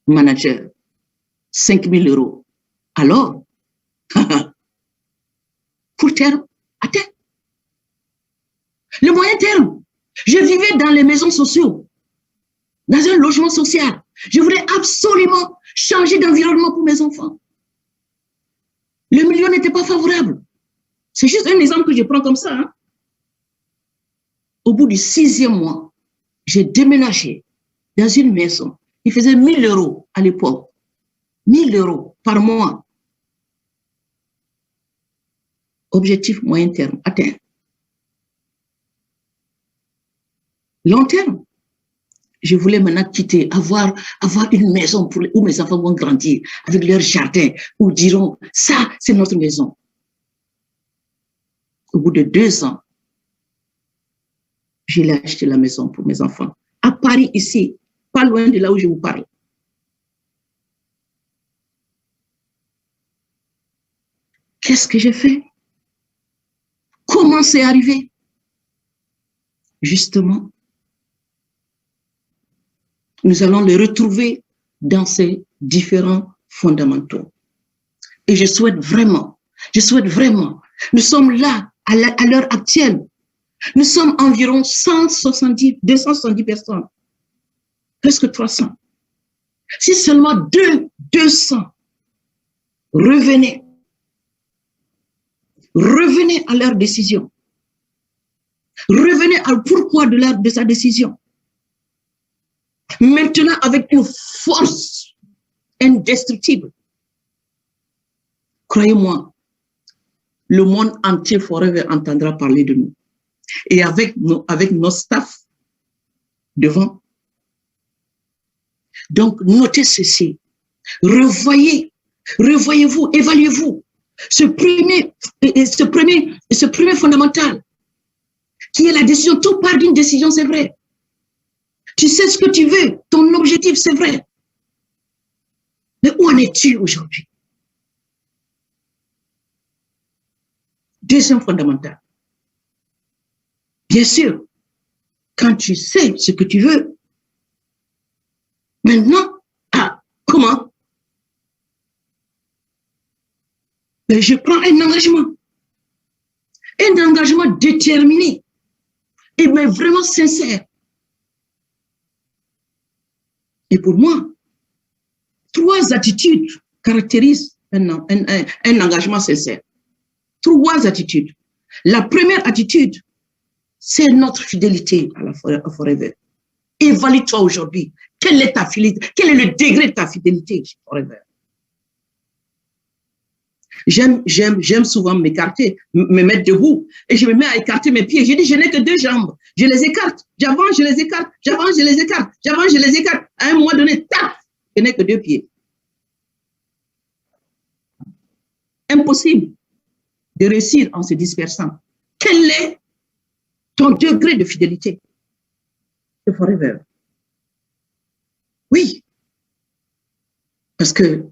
manager, 5 000 euros. Alors, court terme, atteint. Le moyen terme, je vivais dans les maisons sociaux, dans un logement social. Je voulais absolument changer d'environnement pour mes enfants. Le milieu n'était pas favorable. C'est juste un exemple que je prends comme ça. Hein. Au bout du 6e mois, j'ai déménagé dans une maison. Il faisait 1 000 euros à l'époque. 1 000 euros par mois. Objectif moyen terme, atteint. Long terme, je voulais maintenant quitter, avoir une maison où mes enfants vont grandir, avec leur jardin, où diront, ça, c'est notre maison. Au bout de 2 ans, j'ai acheté la maison pour mes enfants. À Paris, ici, pas loin de là où je vous parle. Qu'est-ce que j'ai fait? Comment c'est arrivé? Justement, nous allons le retrouver dans ces différents fondamentaux. Et je souhaite vraiment, nous sommes là, à l'heure actuelle, nous sommes environ 270 personnes, presque 300. Si seulement 200 revenaient à leur décision, revenaient au pourquoi de sa décision, maintenant avec une force indestructible, croyez-moi, le monde entier forever entendra parler de nous. Et avec nos staffs devant. Donc, notez ceci. Revoyez-vous, évaluez-vous. Ce premier fondamental, qui est la décision. Tout part d'une décision, c'est vrai. Tu sais ce que tu veux, ton objectif, c'est vrai. Mais où en es-tu aujourd'hui? Deuxième fondamental. Bien sûr, quand tu sais ce que tu veux, maintenant, comment? Ben, je prends un engagement déterminé, et mais vraiment sincère. Et pour moi, 3 attitudes caractérisent un engagement sincère. 3 attitudes. La première attitude, c'est notre fidélité à la Forever. Évalue-toi aujourd'hui. Quelle est ta fidélité? Quel est le degré de ta fidélité Forever? J'aime souvent m'écarter, me mettre debout. Et je me mets à écarter mes pieds. Je dis, je n'ai que 2 jambes. Je les écarte. J'avance, je les écarte. J'avance, je les écarte. J'avance, je les écarte. À un moment donné, tac, je n'ai que 2 pieds. Impossible de réussir en se dispersant. Quel est ton degré de fidélité? The Forever. Oui. Parce que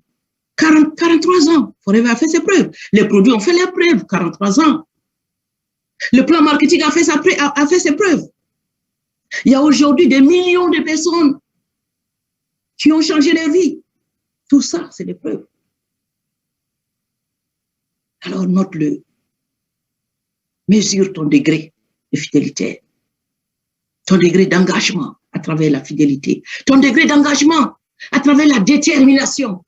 43 ans, Forever a fait ses preuves. Les produits ont fait leurs preuves, 43 ans. Le plan marketing a fait ses preuves. Il y a aujourd'hui des millions de personnes qui ont changé leur vie. Tout ça, c'est des preuves. Alors, note-le. Mesure ton degré de fidélité, ton degré d'engagement à travers la fidélité, ton degré d'engagement à travers la détermination.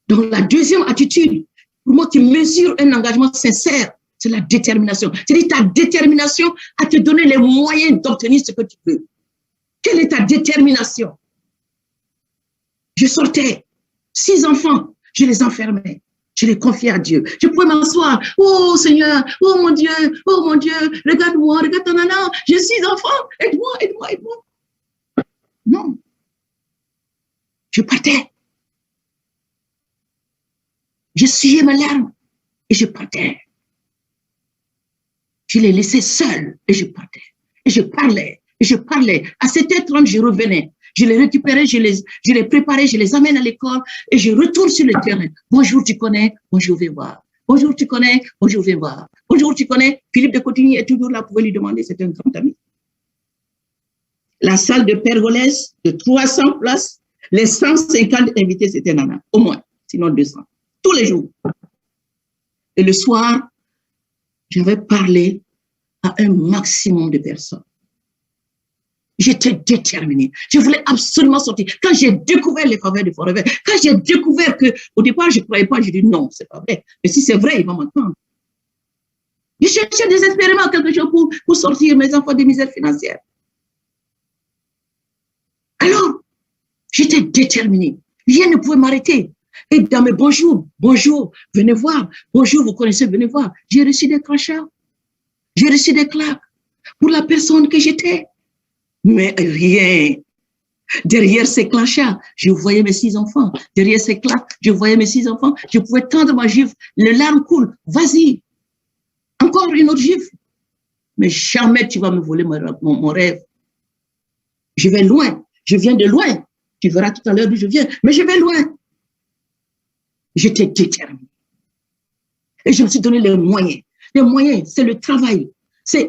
Donc, la deuxième attitude, pour moi, qui mesure un engagement sincère, c'est la détermination. C'est-à-dire ta détermination à te donner les moyens d'obtenir ce que tu veux. Quelle est ta détermination? Je sortais 6 enfants, je les enfermais, je les confiais à Dieu. Je pouvais m'asseoir, oh Seigneur, oh mon Dieu, regarde-moi, regarde ton nana, j'ai 6 enfants, aide-moi, aide-moi, aide-moi. Non, je partais. Je essuyais mes larmes et je partais. Je les laissais seuls et je partais. Et je parlais, et je parlais. À 7h30, je revenais. Je les récupérais, je les préparais, je les amène à l'école et je retourne sur le terrain. Bonjour, tu connais? Bonjour, viens voir. Bonjour, tu connais? Bonjour, viens voir. Bonjour, tu connais? Philippe de Cotigny est toujours là, vous pouvez lui demander, c'est un grand ami. La salle de Pergolèse de 300 places, les 150 invités, c'était Nana, au moins, sinon 200. Tous les jours. Et le soir, j'avais parlé à un maximum de personnes. J'étais déterminée. Je voulais absolument sortir. Quand j'ai découvert les faveurs de Forever, quand j'ai découvert que, au départ, je ne croyais pas, j'ai dit non, c'est pas vrai. Mais si c'est vrai, ils vont m'entendre. Je cherchais désespérément quelque chose pour sortir mes enfants des misères financières. Alors, j'étais déterminée. Rien ne pouvait m'arrêter. Et dans mes bonjours, bonjour, venez voir. Bonjour, vous connaissez, venez voir. J'ai reçu des crachats. J'ai reçu des claques pour la personne que j'étais. Mais rien. Derrière ces crachats, je voyais mes 6 enfants. Derrière ces claques, je voyais mes 6 enfants. Je pouvais tendre ma gifle. Les larmes coulent. Vas-y. Encore une autre gifle. Mais jamais tu vas me voler mon rêve. Je vais loin. Je viens de loin. Tu verras tout à l'heure d'où je viens. Mais je vais loin. J'étais déterminée. Et je me suis donné les moyens. Les moyens, c'est le travail. C'est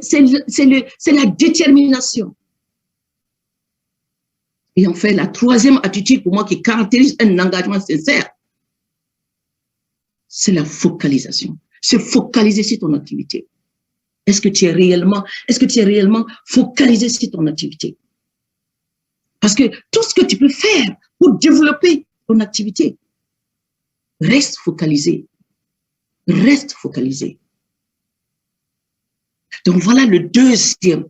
la détermination. Et en fait, la troisième attitude pour moi qui caractérise un engagement sincère, c'est la focalisation. Se focaliser sur ton activité. Est-ce que tu es réellement focalisé sur ton activité? Parce que tout ce que tu peux faire pour développer ton activité, reste focalisé. Reste focalisé. Donc voilà le deuxième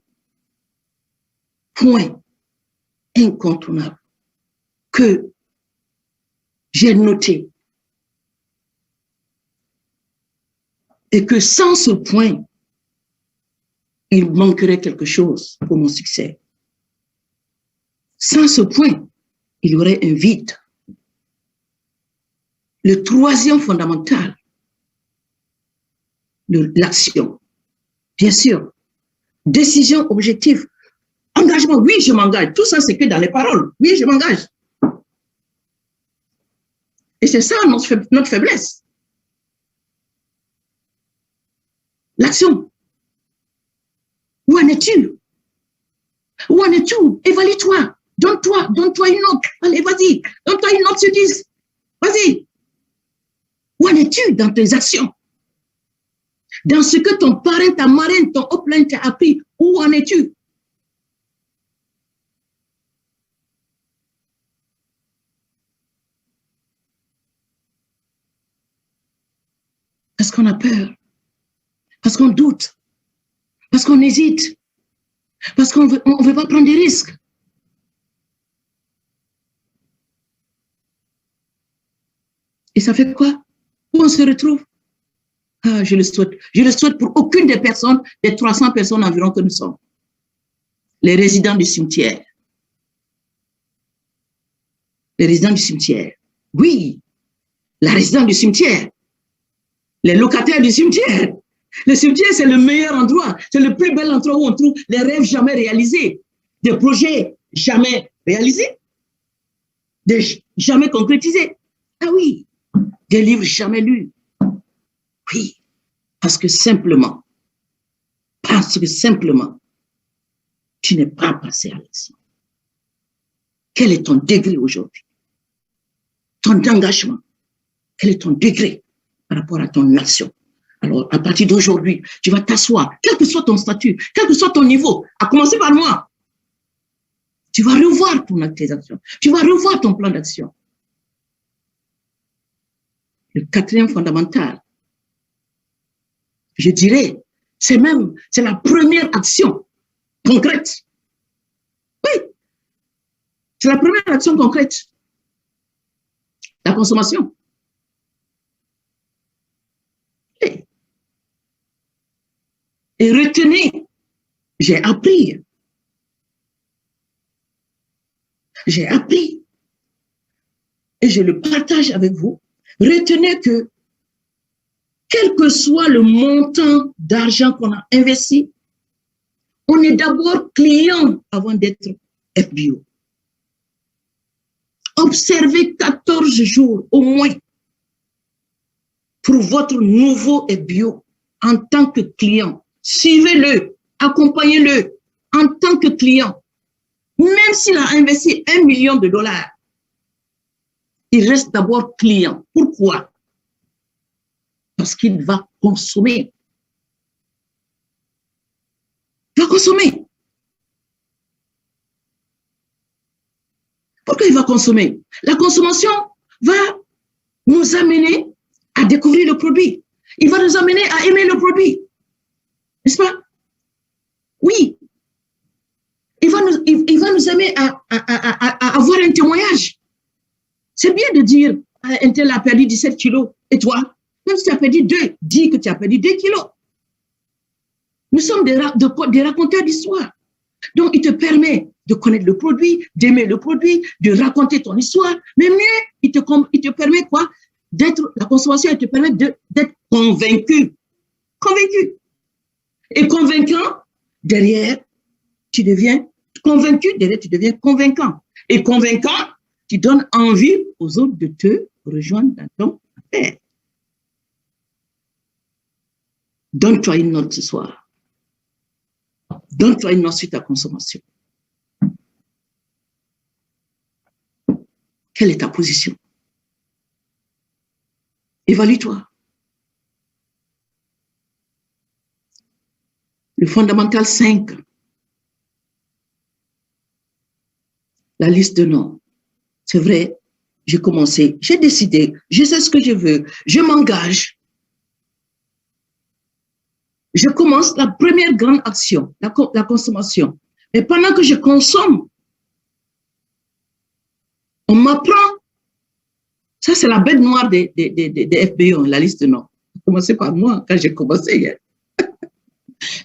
point incontournable que j'ai noté. Et que sans ce point, il manquerait quelque chose pour mon succès. Sans ce point, il y aurait un vide. Le troisième fondamental, l'action. Bien sûr, décision, objectif, engagement. Oui, je m'engage. Tout ça, c'est que dans les paroles. Oui, je m'engage. Et c'est ça notre faiblesse. L'action. Où en es-tu? Où en es-tu? Évalue-toi. Donne-toi une note. Allez, vas-y. Donne-toi une note sur 10. Vas-y. Où en es-tu dans tes actions? Dans ce que ton parrain, ta marraine, ton upline t'a appris, où en es-tu? Parce qu'on a peur, parce qu'on doute, parce qu'on hésite, parce qu'on ne veut pas prendre des risques. Et ça fait quoi? Où on se retrouve? Ah, je le souhaite. Je le souhaite pour aucune des personnes, des 300 personnes environ que nous sommes. Les résidents du cimetière. Les résidents du cimetière. Oui, la résidence du cimetière. Les locataires du cimetière. Le cimetière, c'est le meilleur endroit. C'est le plus bel endroit où on trouve les rêves jamais réalisés, des projets jamais réalisés, des jamais concrétisés. Ah oui, des livres jamais lus. Oui, parce que simplement, tu n'es pas passé à l'action. Quel est ton degré aujourd'hui? Ton engagement, quel est ton degré par rapport à ton action? Alors, à partir d'aujourd'hui, tu vas t'asseoir, quel que soit ton statut, quel que soit ton niveau, à commencer par moi. Tu vas revoir ton activation, tu vas revoir ton plan d'action. Le quatrième fondamental, je dirais, c'est la première action concrète. Oui, c'est la première action concrète. La consommation. Et retenez, j'ai appris, et je le partage avec vous. Retenez que, quel que soit le montant d'argent qu'on a investi, on est d'abord client avant d'être FBO. Observez 14 jours au moins pour votre nouveau FBO en tant que client. Suivez-le, accompagnez-le en tant que client. Même s'il a investi $1 million, il reste d'abord client. Pourquoi? Parce qu'il va consommer. Il va consommer. Pourquoi il va consommer? La consommation va nous amener à découvrir le produit. Il va nous amener à aimer le produit. N'est-ce pas? Oui. Il va nous amener à avoir un témoignage. C'est bien de dire, un tel a perdu 17 kilos. Et toi, même si tu as perdu 2, dis que tu as perdu 2 kilos. Nous sommes des raconteurs d'histoire. Donc, il te permet de connaître le produit, d'aimer le produit, de raconter ton histoire. Mais mieux, il te permet quoi? La consommation, elle te permet d'être convaincu. Convaincu. Et convaincant, derrière, tu deviens convaincu, derrière, tu deviens convaincant. Et convaincant, tu donnes envie aux autres de te rejoindre dans ton affaire. Donne-toi une note ce soir. Donne-toi une note sur ta consommation. Quelle est ta position? Évalue-toi. Le fondamental 5. La liste de noms. C'est vrai, j'ai commencé, j'ai décidé, je sais ce que je veux, je m'engage. Je commence la première grande action, la consommation. Et pendant que je consomme, on m'apprend. Ça, c'est la bête noire des FBO, la liste de noms. Commencez par moi quand j'ai commencé hier.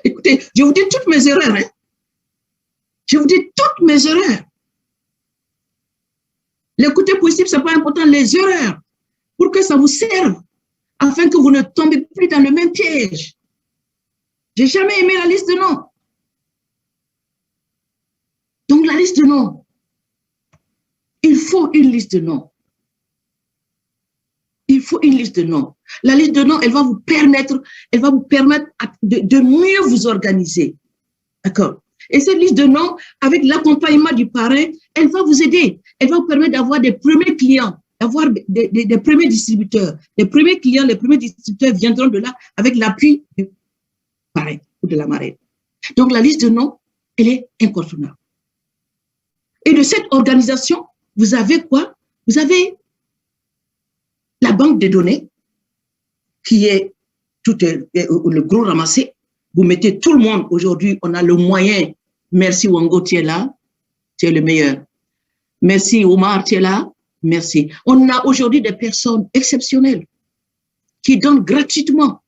Écoutez, je vous dis toutes mes erreurs. Hein? Je vous dis toutes mes erreurs. L'écouter possible, ce n'est pas important. Les erreurs, pour que ça vous serve, afin que vous ne tombez plus dans le même piège. J'ai jamais aimé la liste de noms. Donc, la liste de noms. Il faut une liste de noms. Il faut une liste de noms. La liste de noms, elle va vous permettre de mieux vous organiser. D'accord? Et cette liste de noms, avec l'accompagnement du parrain, elle va vous aider. Elle va vous permettre d'avoir des premiers clients, d'avoir des premiers distributeurs. Les premiers clients, les premiers distributeurs viendront de là avec l'appui du parrain ou de la marraine. Donc, la liste de noms, elle est incontournable. Et de cette organisation, vous avez quoi? Vous avez la banque de données, qui est le gros ramassé. Vous mettez tout le monde. Aujourd'hui, on a le moyen. Merci Wango, tu es là. Tu es le meilleur. Merci Omar, tu es là. Merci. On a aujourd'hui des personnes exceptionnelles qui donnent gratuitement.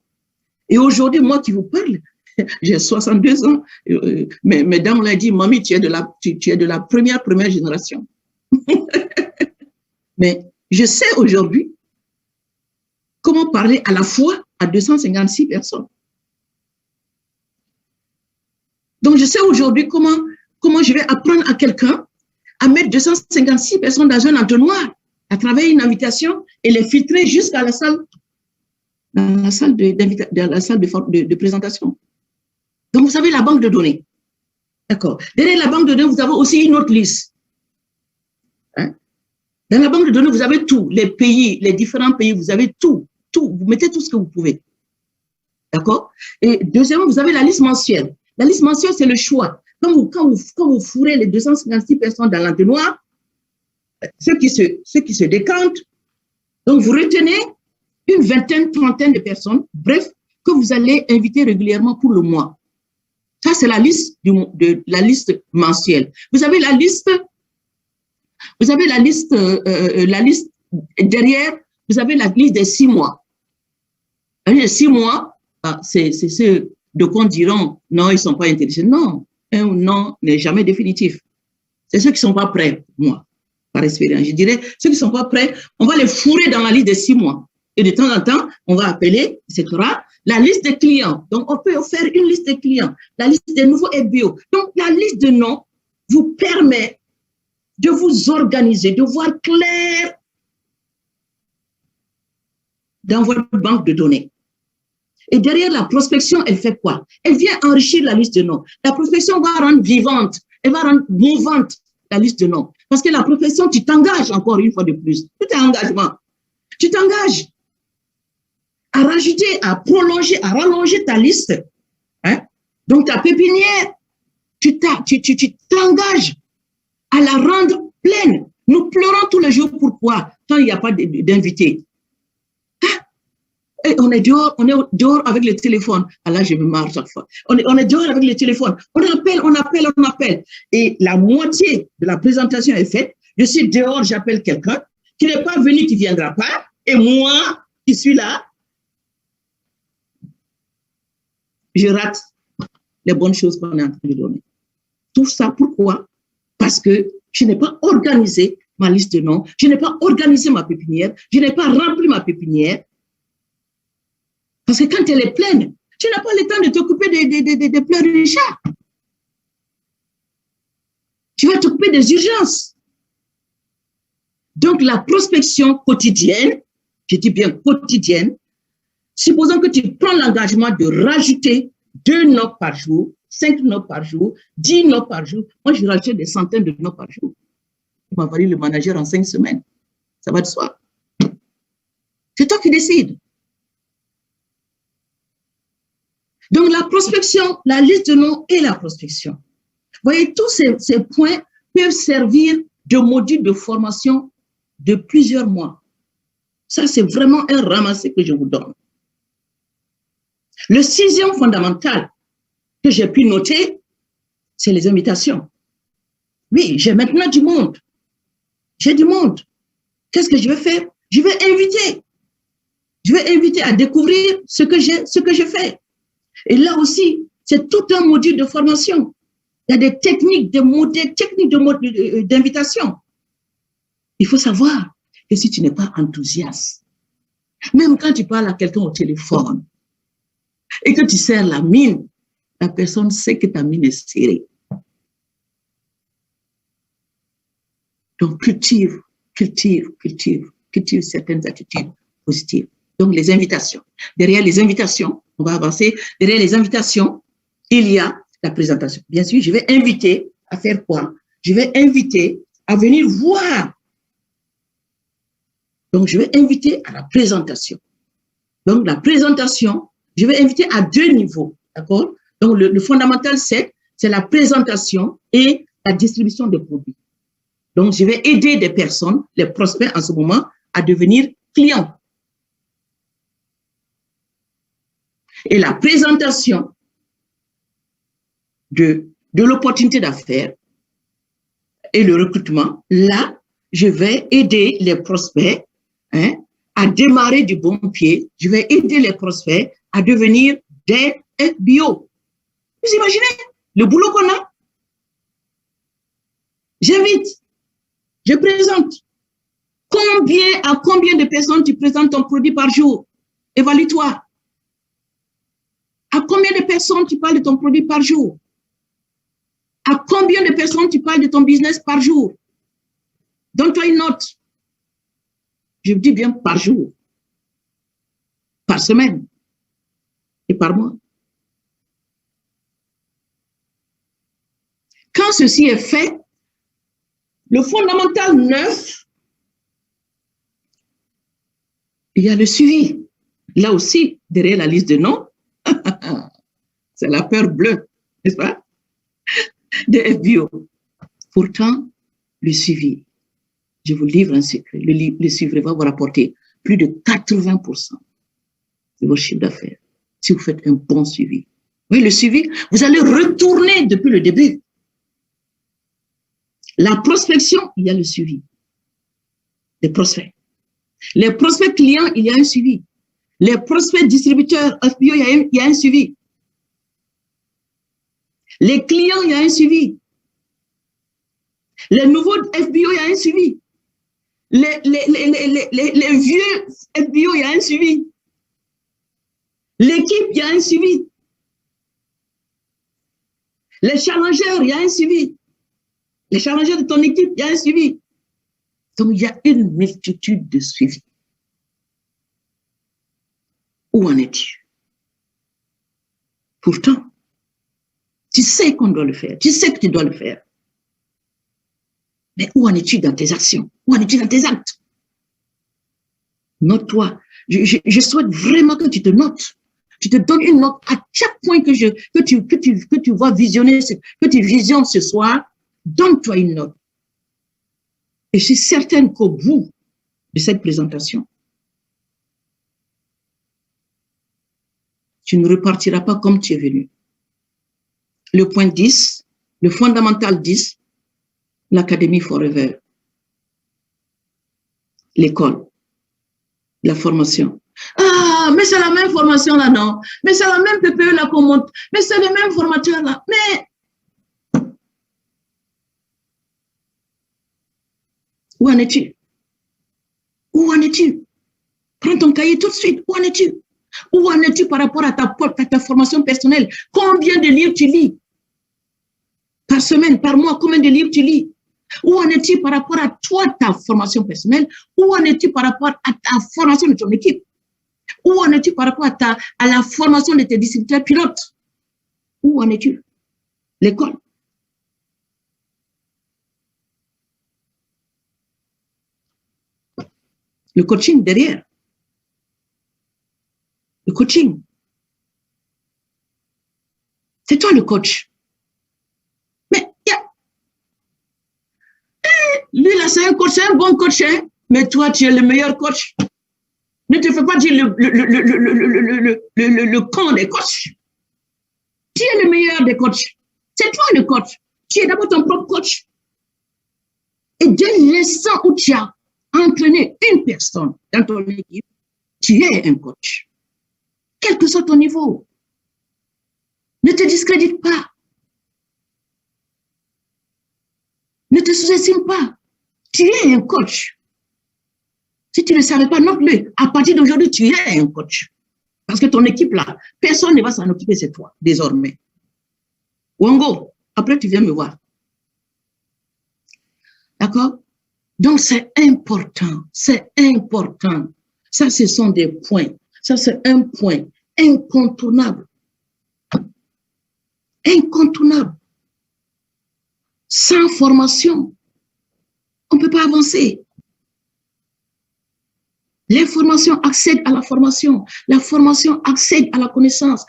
Et aujourd'hui, moi qui vous parle, j'ai 62 ans, mais dame l'a dit, mamie, tu es de la première génération. Mais je sais aujourd'hui comment parler à la fois à 256 personnes. Donc, je sais aujourd'hui comment je vais apprendre à quelqu'un à mettre 256 personnes dans un entonnoir, à travailler une invitation et les filtrer jusqu'à la salle, dans la salle de présentation. Donc, vous savez, la banque de données. D'accord. Derrière la banque de données, vous avez aussi une autre liste. Hein? Dans la banque de données, vous avez tout. Les pays, les différents pays, vous avez tout. Vous mettez tout ce que vous pouvez. D'accord. Et deuxièmement, vous avez la liste mensuelle. La liste mensuelle, c'est le choix. Quand vous fourrez les 256 personnes dans l'entonnoir, ceux qui se décantent, donc vous retenez une vingtaine, trentaine de personnes, bref, que vous allez inviter régulièrement pour le mois. Ça, c'est la liste mensuelle. Vous avez la liste derrière, vous avez la liste des 6 mois. Les 6 mois, c'est ceux de quoi diront non, ils ne sont pas intéressés. Non, un ou non n'est jamais définitif. C'est ceux qui ne sont pas prêts, moi, par expérience. Je dirais, ceux qui ne sont pas prêts, on va les fourrer dans la liste des 6 mois. Et de temps en temps, on va appeler, etc., la liste des clients. Donc, on peut faire une liste des clients, la liste des nouveaux FBO. Donc, la liste de noms vous permet de vous organiser, de voir clair dans votre banque de données. Et derrière la prospection, elle fait quoi? Elle vient enrichir la liste de noms. La prospection va rendre vivante, elle va rendre mouvante la liste de noms. Parce que la prospection, tu t'engages encore une fois de plus. Tout est engagement. Tu t'engages à rajouter, à prolonger, à rallonger ta liste. Hein? Donc, ta pépinière, tu t'engages à la rendre pleine. Nous pleurons tous les jours. Pourquoi? Quand il n'y a pas d'invités. On est dehors avec le téléphone. Ah là, je me marre chaque fois. On est dehors avec le téléphone. On appelle. Et la moitié de la présentation est faite. Je suis dehors, j'appelle quelqu'un qui n'est pas venu, qui ne viendra pas. Et moi, qui suis là, je rate les bonnes choses qu'on est en train de donner. Tout ça, pourquoi? Parce que je n'ai pas organisé ma liste de noms, je n'ai pas organisé ma pépinière, je n'ai pas rempli ma pépinière. Parce que quand elle est pleine, tu n'as pas le temps de t'occuper des pleurs de chat. Tu vas t'occuper des urgences. Donc, la prospection quotidienne, je dis bien quotidienne, supposons que tu prends l'engagement de rajouter 2 noms par jour, 5 noms par jour, 10 noms par jour. Moi, je rajoute des centaines de noms par jour. Il m'a fallu le manager en 5 semaines. Ça va de soi. C'est toi qui décides. Donc, la prospection, la liste de noms et la prospection. Vous voyez, tous ces points peuvent servir de module de formation de plusieurs mois. Ça, c'est vraiment un ramassé que je vous donne. Le 6e fondamental que j'ai pu noter, c'est les invitations. Oui, j'ai maintenant du monde. J'ai du monde. Qu'est-ce que je vais faire? Je vais inviter. Je vais inviter à découvrir ce que je fais. Et là aussi, c'est tout un module de formation. Il y a des techniques, des modèles, techniques d'invitation. Il faut savoir que si tu n'es pas enthousiaste, même quand tu parles à quelqu'un au téléphone et que tu serres la mine, la personne sait que ta mine est serrée. Donc, cultive certaines attitudes positives. Donc, les invitations. Derrière les invitations, on va avancer. Derrière les invitations, il y a la présentation. Bien sûr, je vais inviter à faire quoi? Je vais inviter à venir voir. Donc, je vais inviter à la présentation. Donc, la présentation, je vais inviter à 2 niveaux. D'accord? Donc, le fondamental, c'est la présentation et la distribution des produits. Donc, je vais aider des personnes, les prospects en ce moment, à devenir clients. Et la présentation de l'opportunité d'affaires et le recrutement, là, je vais aider les prospects à démarrer du bon pied. Je vais aider les prospects à devenir des FBO. Vous imaginez le boulot qu'on a? J'invite, je présente. À combien de personnes tu présentes ton produit par jour? Évalue-toi. À combien de personnes tu parles de ton produit par jour? À combien de personnes tu parles de ton business par jour? Donne-toi une note. Je dis bien par jour, par semaine et par mois. Quand ceci est fait, le fondamental 9, il y a le suivi. Là aussi, derrière la liste de noms, c'est la peur bleue, n'est-ce pas? De FBO. Pourtant, le suivi, je vous livre un secret, le suivi va vous rapporter plus de 80% de vos chiffres d'affaires si vous faites un bon suivi. Oui, le suivi, vous allez retourner depuis le début. La prospection, il y a le suivi. Les prospects. Les prospects clients, il y a un suivi. Les prospects distributeurs FBO, il y a un suivi. Les clients, il y a un suivi. Les nouveaux FBO, il y a un suivi. Les vieux FBO, il y a un suivi. L'équipe, il y a un suivi. Les challengers, il y a un suivi. Les challengers de ton équipe, il y a un suivi. Donc, il y a une multitude de suivis. Où en es-tu? Pourtant, tu sais qu'on doit le faire. Tu sais que tu dois le faire. Mais où en es-tu dans tes actions? Où en es-tu dans tes actes? Note-toi. Je souhaite vraiment que tu te notes. Tu te donnes une note à chaque point que tu vas visionner, que tu visionnes ce soir. Donne-toi une note. Et je suis certaine qu'au bout de cette présentation, tu ne repartiras pas comme tu es venu. Le point 10, le fondamental 10, l'Académie Forever, l'école, la formation. Ah, mais c'est la même formation là, non? Mais c'est la même PPE là qu'on monte. Mais c'est le même formateur là. Mais où en es-tu? Où en es-tu? Prends ton cahier tout de suite. Où en es-tu? Où en es-tu par rapport à ta formation personnelle? Combien de livres tu lis? Par semaine, par mois, combien de livres tu lis? Où en es-tu par rapport à toi, ta formation personnelle? Où en es-tu par rapport à ta formation de ton équipe? Où en es-tu par rapport à la formation de tes distributeurs pilotes? Où en es-tu? L'école. Le coaching derrière. Le coaching. C'est toi le coach. Mais lui là, c'est un coach, c'est un bon coach, hein? Mais toi, tu es le meilleur coach. Ne te fais pas dire le camp des coachs. Tu es le meilleur des coachs. C'est toi le coach. Tu es d'abord ton propre coach. Et dès l'instant où tu as entraîné une personne dans ton équipe, tu es un coach. Quel que soit ton niveau. Ne te discrédite pas. Ne te sous-estime pas. Tu es un coach. Si tu ne le savais pas, note-le. À partir d'aujourd'hui, tu es un coach. Parce que ton équipe là, personne ne va s'en occuper, c'est toi, désormais. Wango, après tu viens me voir. D'accord? Donc c'est important, c'est important. Ça, ce sont des points. Ça, c'est un point incontournable. Incontournable. Sans formation, on ne peut pas avancer. L'information accède à la formation accède à la connaissance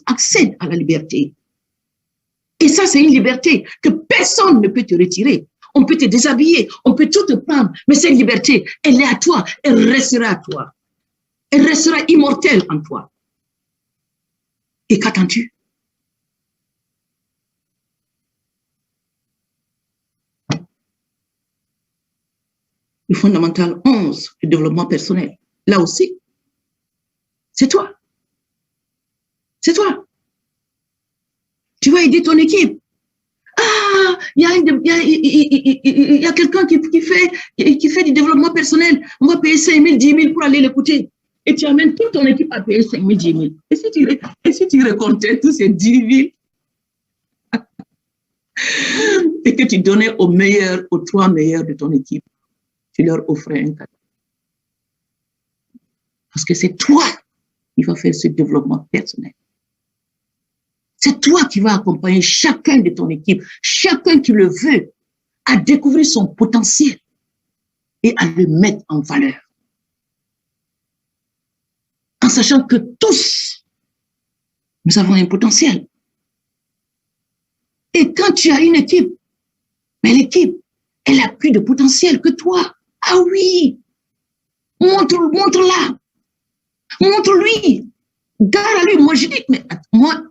accède à la liberté. Et ça, c'est une liberté que personne ne peut te retirer. On peut te déshabiller, on peut tout te prendre, mais cette liberté, elle est à toi, elle restera à toi. Elle restera immortelle en toi. Et qu'attends-tu? le fondamental 11, le développement personnel. Là aussi, c'est toi. C'est toi. Tu vas aider ton équipe. Ah, il y a quelqu'un qui fait du développement personnel. On va payer 5 000, 10 000 pour aller l'écouter. Et tu amènes toute ton équipe à payer 5 000, 10 000. Et si tu récoltais tous ces 10 000 et que tu donnais aux meilleurs, aux 3 meilleurs de ton équipe, tu leur offrais un cadeau. Parce que c'est toi qui vas faire ce développement personnel. C'est toi qui vas accompagner chacun de ton équipe, chacun qui le veut, à découvrir son potentiel et à le mettre en valeur. En sachant que tous, nous avons un potentiel. Et quand tu as une équipe, mais l'équipe, elle a plus de potentiel que toi. Ah oui, montre-la, montre-lui, garde à lui. Moi, je dis, mais moi,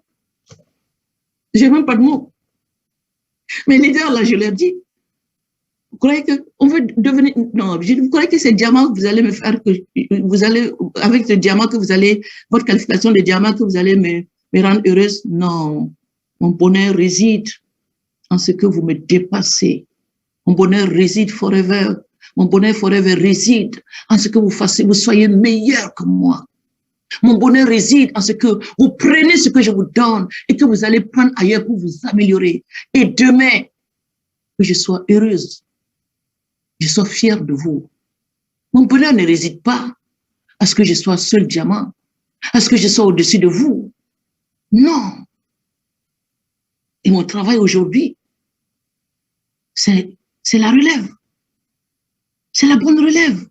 j'ai même pas de mots. Mais leader, là, je leur dis, vous croyez qu'on veut devenir, non, vous croyez que ces diamants que vous allez me faire, que vous allez, avec ce diamant que vous allez, votre qualification de diamant que vous allez me rendre heureuse? Non. Mon bonheur réside en ce que vous me dépassez. Mon bonheur réside forever. Mon bonheur forever réside en ce que vous soyez meilleur que moi. Mon bonheur réside en ce que vous prenez ce que je vous donne et que vous allez prendre ailleurs pour vous améliorer. Et demain, que je sois heureuse, je sois fière de vous. Mon bonheur ne réside pas à ce que je sois seul diamant, à ce que je sois au-dessus de vous. Non. Et mon travail aujourd'hui, c'est la relève. C'est la bonne relève.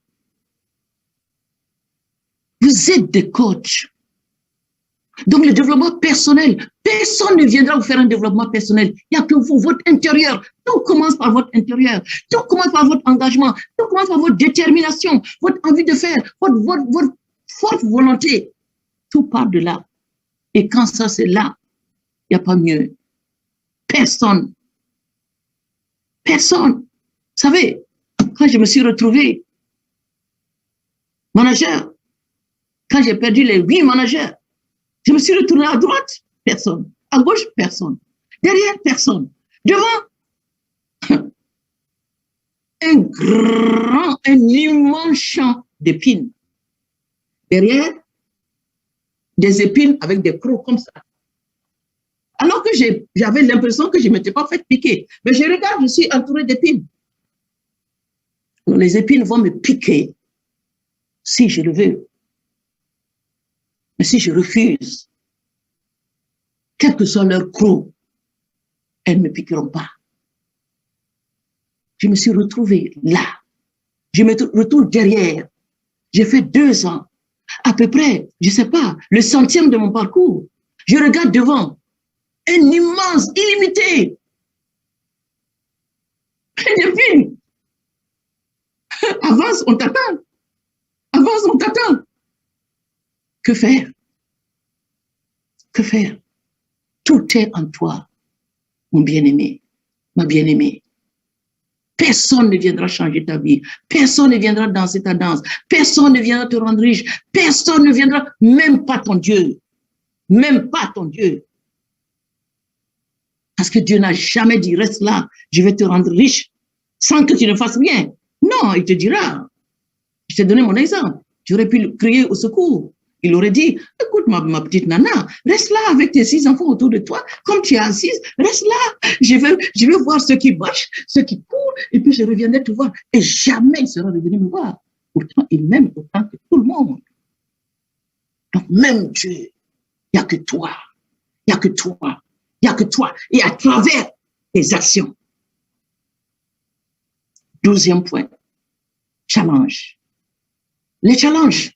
Vous êtes des coachs. Donc, le développement personnel, personne ne viendra vous faire un développement personnel. Il n'y a que vous, votre intérieur. Tout commence par votre intérieur. Tout commence par votre engagement. Tout commence par votre détermination, votre envie de faire, votre forte volonté. Tout part de là. Et quand ça, c'est là, il n'y a pas mieux. Personne. Personne. Vous savez, quand je me suis retrouvée manager, quand j'ai perdu les 8 managers, je me suis retournée à droite, personne. À gauche, personne. Derrière, personne. Devant, un immense champ d'épines. Derrière, des épines avec des crocs comme ça. Alors que j'avais l'impression que je ne m'étais pas fait piquer. Mais je regarde, je suis entourée d'épines. Les épines vont me piquer si je le veux. Mais si je refuse, quel que soit leur croc, elles ne me piqueront pas. Je me suis retrouvée là. Je me retrouve derrière. J'ai fait 2 ans. À peu près, je ne sais pas, le 100e de mon parcours. Je regarde devant. Un immense, illimité. Épines. Avance, on t'attend. Avance, on t'attend. Que faire? Que faire? Tout est en toi, mon bien-aimé, ma bien-aimée. Personne ne viendra changer ta vie. Personne ne viendra danser ta danse. Personne ne viendra te rendre riche. Personne ne viendra, même pas ton Dieu. Même pas ton Dieu. Parce que Dieu n'a jamais dit, reste là, je vais te rendre riche, sans que tu ne fasses rien. Non, il te dira, je t'ai donné mon exemple. J'aurais pu crier au secours. Il aurait dit, écoute ma petite nana, reste là avec tes 6 enfants autour de toi, comme tu es assise, reste là, je vais voir ceux qui marchent, ceux qui courent, et puis je reviendrai te voir. Et jamais il sera revenu me voir. Pourtant, il m'aime autant que tout le monde. Donc même Dieu, il n'y a que toi, il n'y a que toi, il n'y a que toi, et à travers tes actions. 12e point, challenge. Les challenges.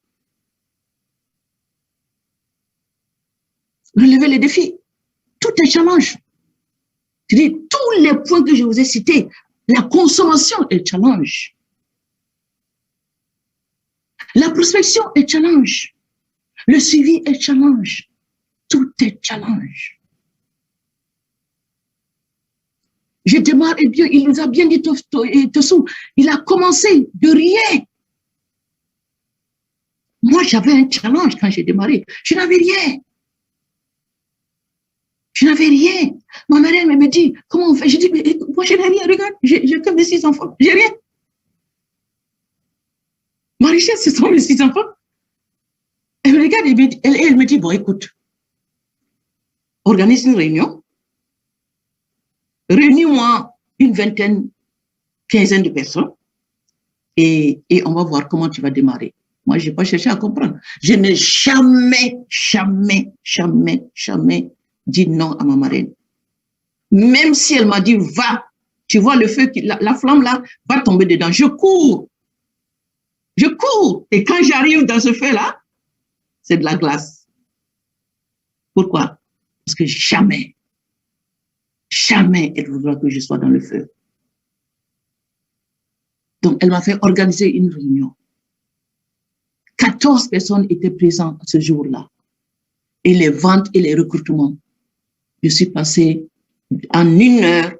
Relever les défis. Tout est challenge. Je dis, tous les points que je vous ai cités, la consommation est challenge. La prospection est challenge. Le suivi est challenge. Tout est challenge. Je démarre, et bien, il nous a bien dit, Tossou, il a commencé de rien. Moi, j'avais un challenge quand j'ai démarré. Je n'avais rien. Je n'avais rien. Ma mère, elle me dit, comment on fait? Je dis, mais moi, je n'ai rien, regarde, j'ai que mes 6 enfants, j'ai rien. Ma richesse, ce sont mes 6 enfants. Elle me regarde et elle me dit, bon, écoute, organise une réunion, réunis-moi une vingtaine, quinzaine de personnes et on va voir comment tu vas démarrer. Moi, je n'ai pas cherché à comprendre. Je n'ai jamais dit non à ma marraine. Même si elle m'a dit, va, tu vois le feu, la flamme là, va tomber dedans. Je cours. Je cours. Et quand j'arrive dans ce feu-là, c'est de la glace. Pourquoi? Parce que jamais elle voudra que je sois dans le feu. Donc, elle m'a fait organiser une réunion. 14 personnes étaient présentes ce jour-là. Et les ventes et les recrutements. Je suis passée en 1 heure,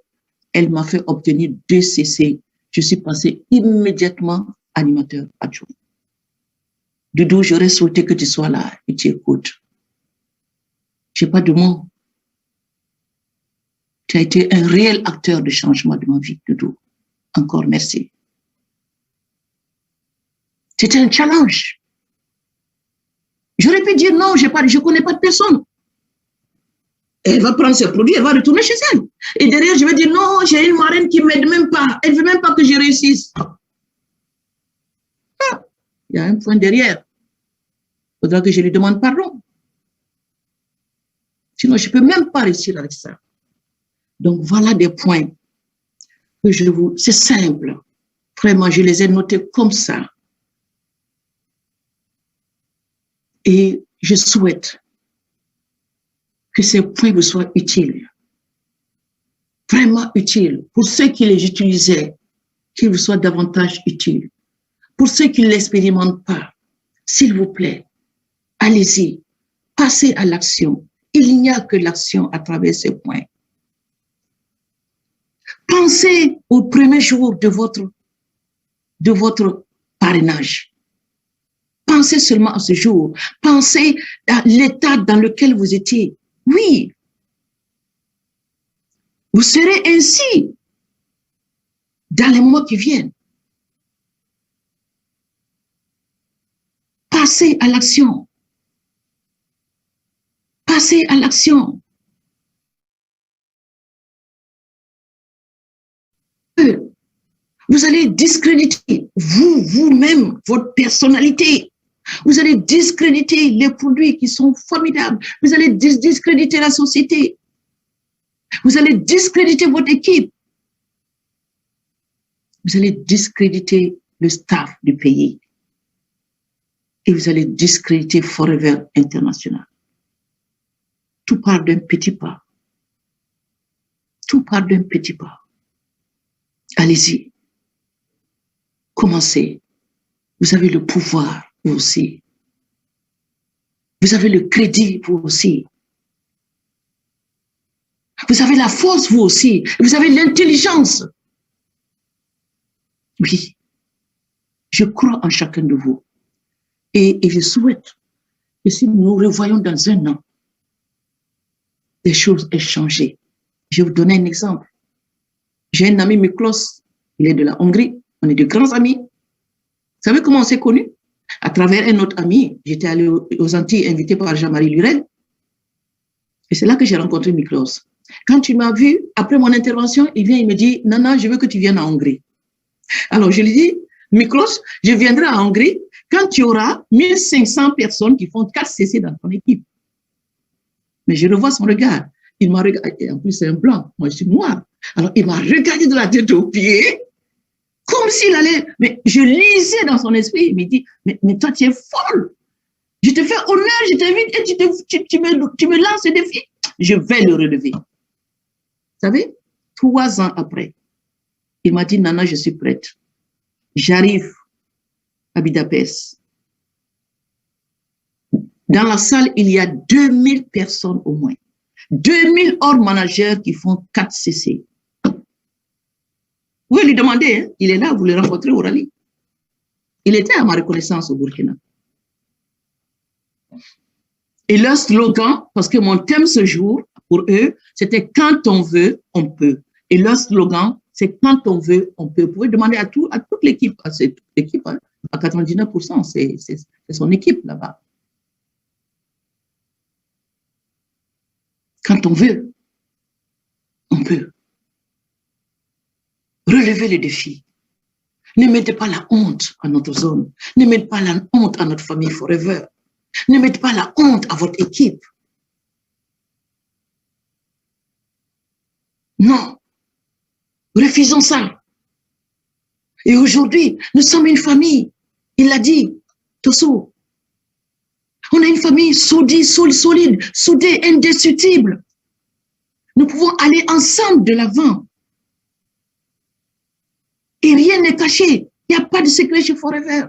elle m'a fait obtenir 2 CC. Je suis passée immédiatement animateur adjoint. Doudou, j'aurais souhaité que tu sois là et tu écoutes. Je n'ai pas de mots. Tu as été un réel acteur de changement de ma vie, Doudou. Encore merci. C'était un challenge. J'aurais pu dire non, je ne connais pas de personne. Elle va prendre ses produits, elle va retourner chez elle. Et derrière, je vais dire non, j'ai une marraine qui ne m'aide même pas. Elle ne veut même pas que je réussisse. Ah, il y a un point derrière. Il faudra que je lui demande pardon. Sinon, je ne peux même pas réussir avec ça. Donc, voilà des points que je vous... C'est simple. Vraiment, je les ai notés comme ça. Et je souhaite que ces points vous soient utiles. Vraiment utiles. Pour ceux qui les utilisaient, qu'ils vous soient davantage utiles. Pour ceux qui ne l'expérimentent pas, s'il vous plaît, allez-y, passez à l'action. Il n'y a que l'action à travers ces points. Pensez au premier jour de votre parrainage. Pensez seulement à ce jour. Pensez à l'état dans lequel vous étiez. Oui. Vous serez ainsi dans les moments qui viennent. Passez à l'action. Passez à l'action. Vous allez discréditer vous-même, votre personnalité. Vous allez discréditer les produits qui sont formidables. Vous allez discréditer la société. Vous allez discréditer votre équipe. Vous allez discréditer le staff du pays. Et vous allez discréditer Forever International. Tout part d'un petit pas. Tout part d'un petit pas. Allez-y. Commencez. Vous avez le pouvoir, vous aussi. Vous avez le crédit, vous aussi. Vous avez la force, vous aussi. Vous avez l'intelligence. Oui. Je crois en chacun de vous. Et je souhaite que si nous nous revoyons dans 1 an, les choses aient changé. Je vais vous donner un exemple. J'ai un ami, Miklos, il est de la Hongrie. On est de grands amis. Vous savez comment on s'est connus? À travers un autre ami. J'étais allé aux Antilles, invité par Jean-Marie Lurel. Et c'est là que j'ai rencontré Miklos. Quand il m'a vu, après mon intervention, il vient, il me dit, Nana, je veux que tu viennes en Hongrie. Alors, je lui dis, Miklos, je viendrai en Hongrie quand tu auras 1500 personnes qui font 4 CC dans ton équipe. Mais je revois son regard. Il m'a regardé, en plus c'est un blanc, moi je suis noir. Alors, il m'a regardé de la tête aux pieds, comme s'il allait, mais je lisais dans son esprit, il me dit, mais toi tu es folle. Je te fais honneur, je t'invite et tu me lances ce défi. Je vais le relever. Vous savez, 3 ans après, il m'a dit, Nana, je suis prête. J'arrive à Budapest. Dans la salle, il y a 2000 personnes au moins. 2000 hors managers qui font 4 CC. Vous pouvez lui demander, hein, il est là, vous le rencontrez au rallye. Il était à ma reconnaissance au Burkina. Et leur slogan, parce que mon thème ce jour, pour eux, c'était « Quand on veut, on peut ». Et leur slogan, c'est « Quand on veut, on peut ». Vous pouvez demander à toute l'équipe, à cette équipe, hein, à 99%, c'est son équipe là-bas. Quand on veut, on peut. Relevez les défis. Ne mettez pas la honte à notre zone. Ne mettez pas la honte à notre famille forever. Ne mettez pas la honte à votre équipe. Non. Refusons ça. Et aujourd'hui, nous sommes une famille. Il l'a dit, Tosso. On a une famille soudée, solide, soudée, indestructible. Nous pouvons aller ensemble de l'avant. Et rien n'est caché. Il n'y a pas de secret chez Forever.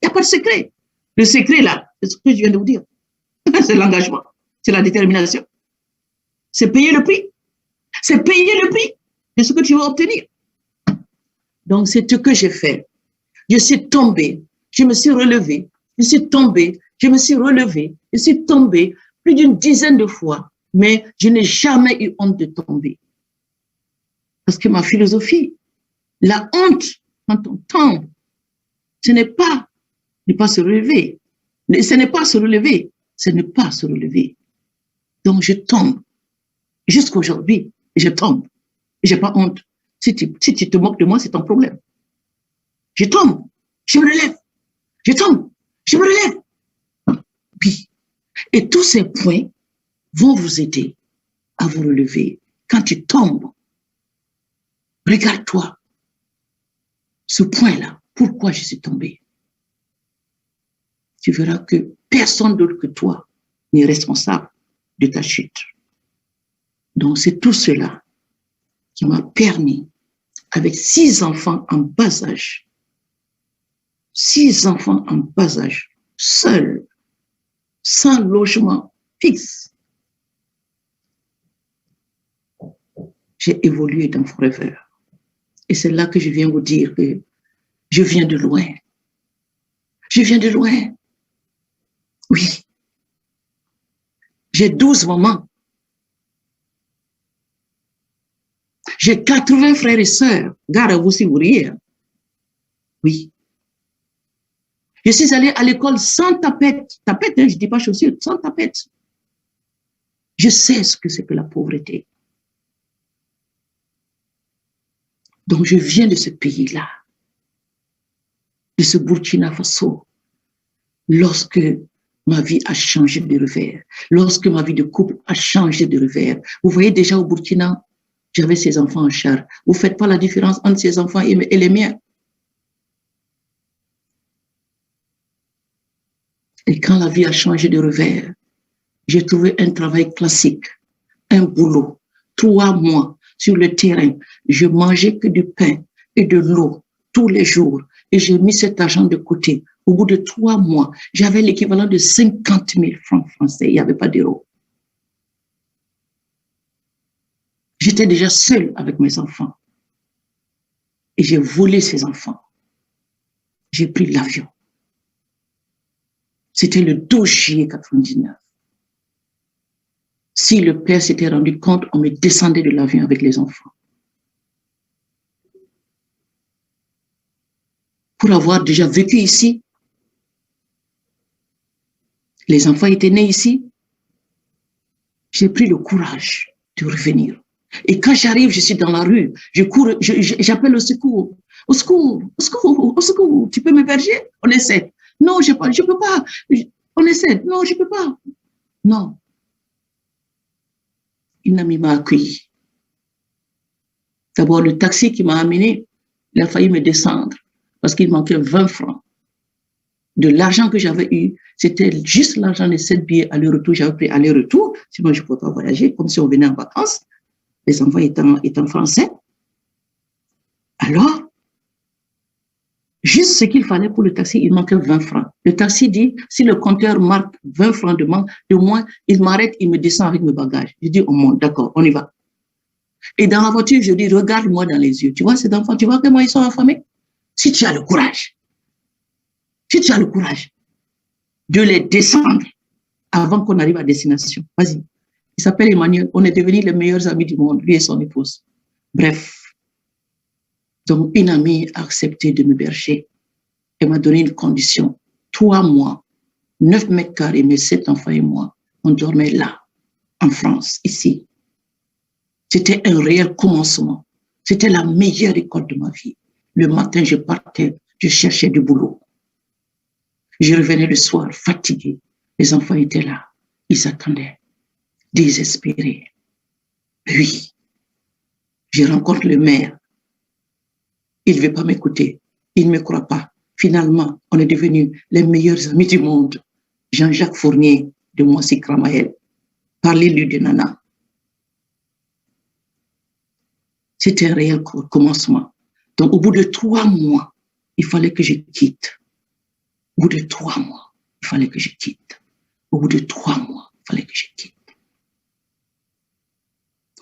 Il n'y a pas de secret. Le secret, là, c'est ce que je viens de vous dire. C'est l'engagement. C'est la détermination. C'est payer le prix. C'est payer le prix de ce que tu vas obtenir. Donc, c'est ce que j'ai fait. Je suis tombée. Je me suis relevée. Je suis tombée. Je me suis relevée. Je suis tombée plus d'une dizaine de fois. Mais je n'ai jamais eu honte de tomber. Parce que ma philosophie, la honte, quand on tombe, ce n'est pas ne pas se relever. Ce n'est pas se relever, ce n'est pas se relever. Donc je tombe. Jusqu'aujourd'hui, je tombe. Je n'ai pas honte. Si tu te moques de moi, c'est ton problème. Je tombe, je me relève. Je tombe, je me relève. Puis, et tous ces points vont vous aider à vous relever. Quand tu tombes, regarde-toi. Ce point-là, pourquoi je suis tombée? Tu verras que personne d'autre que toi n'est responsable de ta chute. Donc, c'est tout cela qui m'a permis, avec 6 enfants en bas âge, 6 enfants en bas âge, seuls, sans logement fixe, j'ai évolué dans Forever. Et c'est là que je viens vous dire que je viens de loin. Je viens de loin. Oui. J'ai 12 mamans. J'ai 80 frères et sœurs. Gare à vous si vous riez. Oui. Je suis allée à l'école sans tapette. Tapette, hein, je ne dis pas chaussures, sans tapette. Je sais ce que c'est que la pauvreté. Donc, je viens de ce pays-là, de ce Burkina Faso, lorsque ma vie a changé de revers, lorsque ma vie de couple a changé de revers. Vous voyez déjà au Burkina, j'avais ces enfants en charge. Vous ne faites pas la différence entre ces enfants et les miens. Et quand la vie a changé de revers, j'ai trouvé un travail classique, un boulot, 3 mois sur le terrain. Je mangeais que du pain et de l'eau tous les jours. Et j'ai mis cet argent de côté. Au bout de 3 mois, j'avais l'équivalent de 50 000 francs français. Il n'y avait pas d'euros. J'étais déjà seule avec mes enfants. Et j'ai volé ces enfants. J'ai pris l'avion. C'était le 12 juillet 1999. Si le père s'était rendu compte, on me descendait de l'avion avec les enfants. Pour avoir déjà vécu ici, les enfants étaient nés ici, j'ai pris le courage de revenir. Et quand j'arrive, je suis dans la rue, je cours, j'appelle au secours. Au secours, au secours, au secours. Tu peux m'héberger? On essaie. Non, je ne peux pas. On essaie. Non, je ne peux pas. Non. Une amie m'a accueilli. D'abord, le taxi qui m'a amené, il a failli me descendre parce qu'il manquait 20 francs. De l'argent que j'avais eu, c'était juste l'argent de 7 billets aller-retour. J'avais pris aller-retour, sinon je ne pouvais pas voyager, comme si on venait en vacances. Les enfants étant français. Alors, juste ce qu'il fallait pour le taxi, il manquait 20 francs. Le taxi dit, si le compteur marque 20 francs de moins, il m'arrête, il me descend avec mes bagages. Je dis, on monte, d'accord, on y va. Et dans la voiture, je dis, regarde-moi dans les yeux. Tu vois ces enfants, tu vois comment ils sont affamés? Si tu as le courage de les descendre avant qu'on arrive à destination, vas-y. Il s'appelle Emmanuel. On est devenus les meilleurs amis du monde, lui et son épouse. Bref. Donc, une amie a accepté de me berger. Elle m'a donné une condition. 3 mois, 9 mètres carrés, mes 7 enfants et moi, on dormait là, en France, ici. C'était un réel commencement. C'était la meilleure école de ma vie. Le matin, je partais, je cherchais du boulot. Je revenais le soir, fatigué. Les enfants étaient là. Ils attendaient, désespérés. Oui, je rencontre le maire. Il ne veut pas m'écouter. Il ne me croit pas. Finalement, on est devenus les meilleurs amis du monde. Jean-Jacques Fournier de Moissy Kramaël. Parlez-lui de Nana. C'était un réel commencement. Donc, au bout de 3 mois, il fallait que je quitte. Au bout de 3 mois, il fallait que je quitte. Au bout de 3 mois, il fallait que je quitte.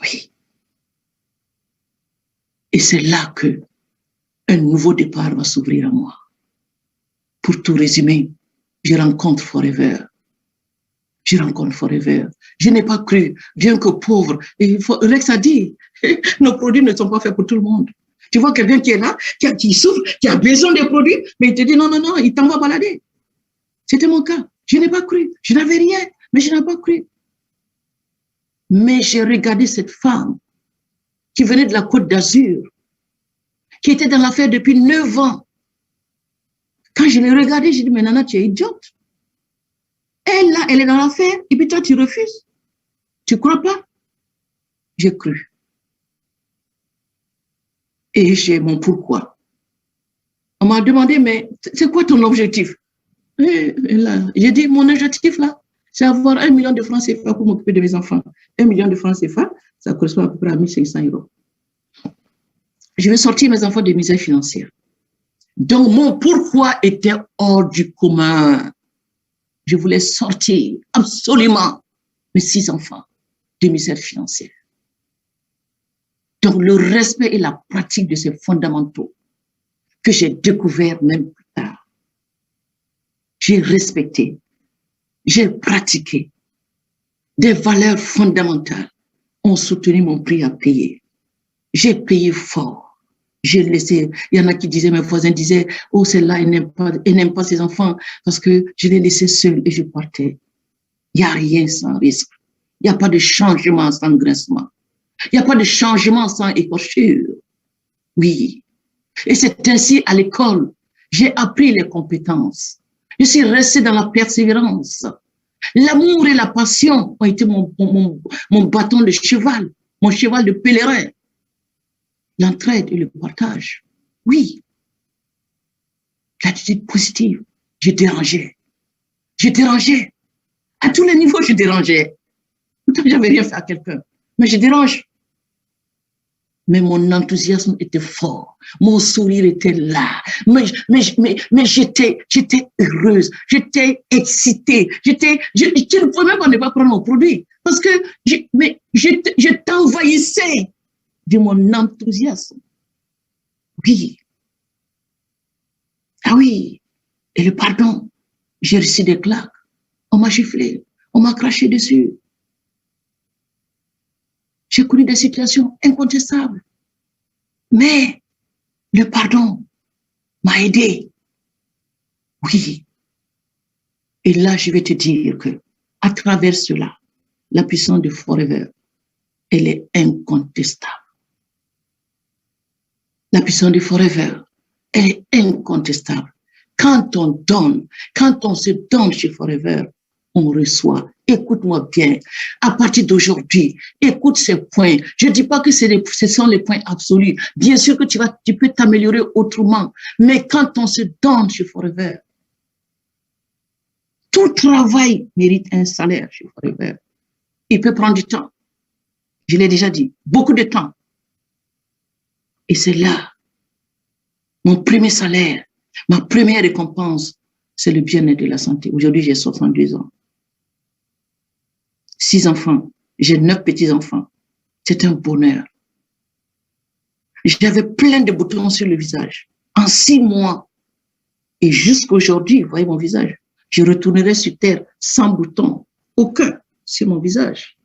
Oui. Et c'est là que un nouveau départ va s'ouvrir à moi. Pour tout résumer, je rencontre Forever. Je n'ai pas cru, bien que pauvre. Et Rex a dit, nos produits ne sont pas faits pour tout le monde. Tu vois quelqu'un qui est là, qui souffre, qui a besoin des produits, mais il te dit non, il t'envoie balader. C'était mon cas. Je n'ai pas cru. Je n'avais rien, mais je n'ai pas cru. Mais j'ai regardé cette femme qui venait de la Côte d'Azur, qui était dans l'affaire depuis 9 ans. Quand je l'ai regardée, j'ai dit, mais Nana, tu es idiote. Elle, là, elle est dans l'affaire, et puis toi, tu refuses. Tu crois pas? J'ai cru. Et j'ai mon pourquoi. On m'a demandé, mais c'est quoi ton objectif? J'ai dit, mon objectif, là, c'est avoir 1 million de francs CFA pour m'occuper de mes enfants. 1 million de francs CFA, ça correspond à peu près à 1 500 €. Je vais sortir mes enfants de misère financière. Donc, mon pourquoi était hors du commun. Je voulais sortir absolument mes 6 enfants de misère financière. Donc, le respect et la pratique de ces fondamentaux que j'ai découvert même plus tard. J'ai respecté, j'ai pratiqué des valeurs fondamentales ont soutenu mon prix à payer. J'ai payé fort. J'ai laissé, il y en a qui disaient, mes voisins disaient, oh, celle-là, elle n'aime pas ses enfants parce que je l'ai laissé seule et je partais. Il n'y a rien sans risque. Il n'y a pas de changement sans grincement. Il n'y a pas de changement sans écorchure. Oui. Et c'est ainsi à l'école, j'ai appris les compétences. Je suis restée dans la persévérance. L'amour et la passion ont été mon bâton de cheval, mon cheval de pèlerin. L'entraide et le partage. Oui. L'attitude positive. Je dérangeais. À tous les niveaux, je dérangeais. Pourtant, je n'avais rien fait à quelqu'un. Mais je dérange. Mais mon enthousiasme était fort. Mon sourire était là. Mais j'étais heureuse. J'étais excitée. Je ne pouvais même pas ne pas prendre mon produit. Parce que je t'envahissais de mon enthousiasme. Oui. Ah oui. Et le pardon. J'ai reçu des claques. On m'a giflé. On m'a craché dessus. J'ai connu des situations incontestables. Mais le pardon m'a aidé. Oui. Et là, je vais te dire que à travers cela, la puissance de Forever, elle est incontestable. La puissance de Forever, elle est incontestable. Quand on donne, quand on se donne chez Forever, on reçoit. Écoute-moi bien. À partir d'aujourd'hui, écoute ces points. Je ne dis pas que ce sont les points absolus. Bien sûr que tu peux t'améliorer autrement. Mais quand on se donne chez Forever, tout travail mérite un salaire chez Forever. Il peut prendre du temps. Je l'ai déjà dit. Beaucoup de temps. Et c'est là, mon premier salaire, ma première récompense, c'est le bien-être de la santé. Aujourd'hui, j'ai 62 ans. 6 enfants, j'ai 9 petits-enfants. C'est un bonheur. J'avais plein de boutons sur le visage. En 6 mois. Et jusqu'aujourd'hui, vous voyez mon visage. Je retournerai sur terre sans boutons. Aucun sur mon visage.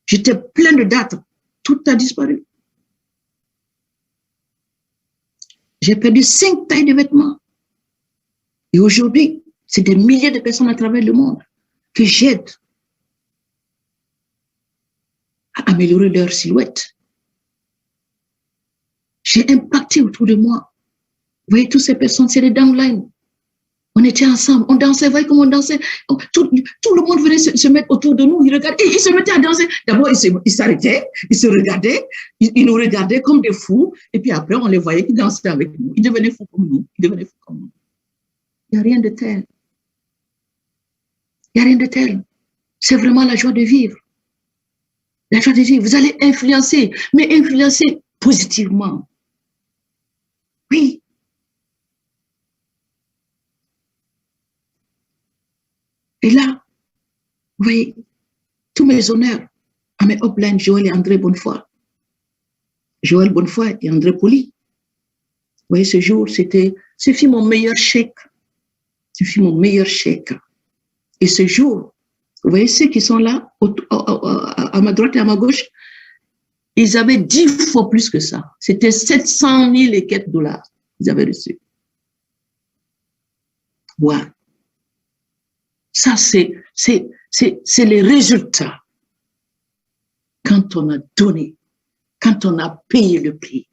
J'étais plein de dates. Tout a disparu. J'ai perdu 5 tailles de vêtements. Et aujourd'hui, c'est des milliers de personnes à travers le monde que j'aide à améliorer leur silhouette. J'ai impacté autour de moi. Vous voyez, toutes ces personnes, c'est les downlines. On était ensemble, on dansait, vous voyez comment on dansait. Tout le monde venait se mettre autour de nous, ils regardaient, et ils se mettaient à danser. D'abord, ils s'arrêtaient, ils se regardaient, ils nous regardaient comme des fous, et puis après, on les voyait qui dansaient avec nous. Ils devenaient fous comme nous, Il n'y a rien de tel. Il n'y a rien de tel. C'est vraiment la joie de vivre. La joie de vivre. Vous allez influencer, mais influencer positivement. Oui. Et là, vous voyez, tous mes honneurs à mes uplines, Joël et André Bonnefoy. Joël Bonnefoy et André Poli. Vous voyez, ce jour, ce fut mon meilleur chèque. Ce fut mon meilleur chèque. Et ce jour, vous voyez, ceux qui sont là, à ma droite et à ma gauche, ils avaient 10 fois plus que ça. C'était 700 000 et quelques dollars qu'ils avaient reçus. Wow. Ça, c'est les résultats. Quand on a donné, quand on a payé le prix,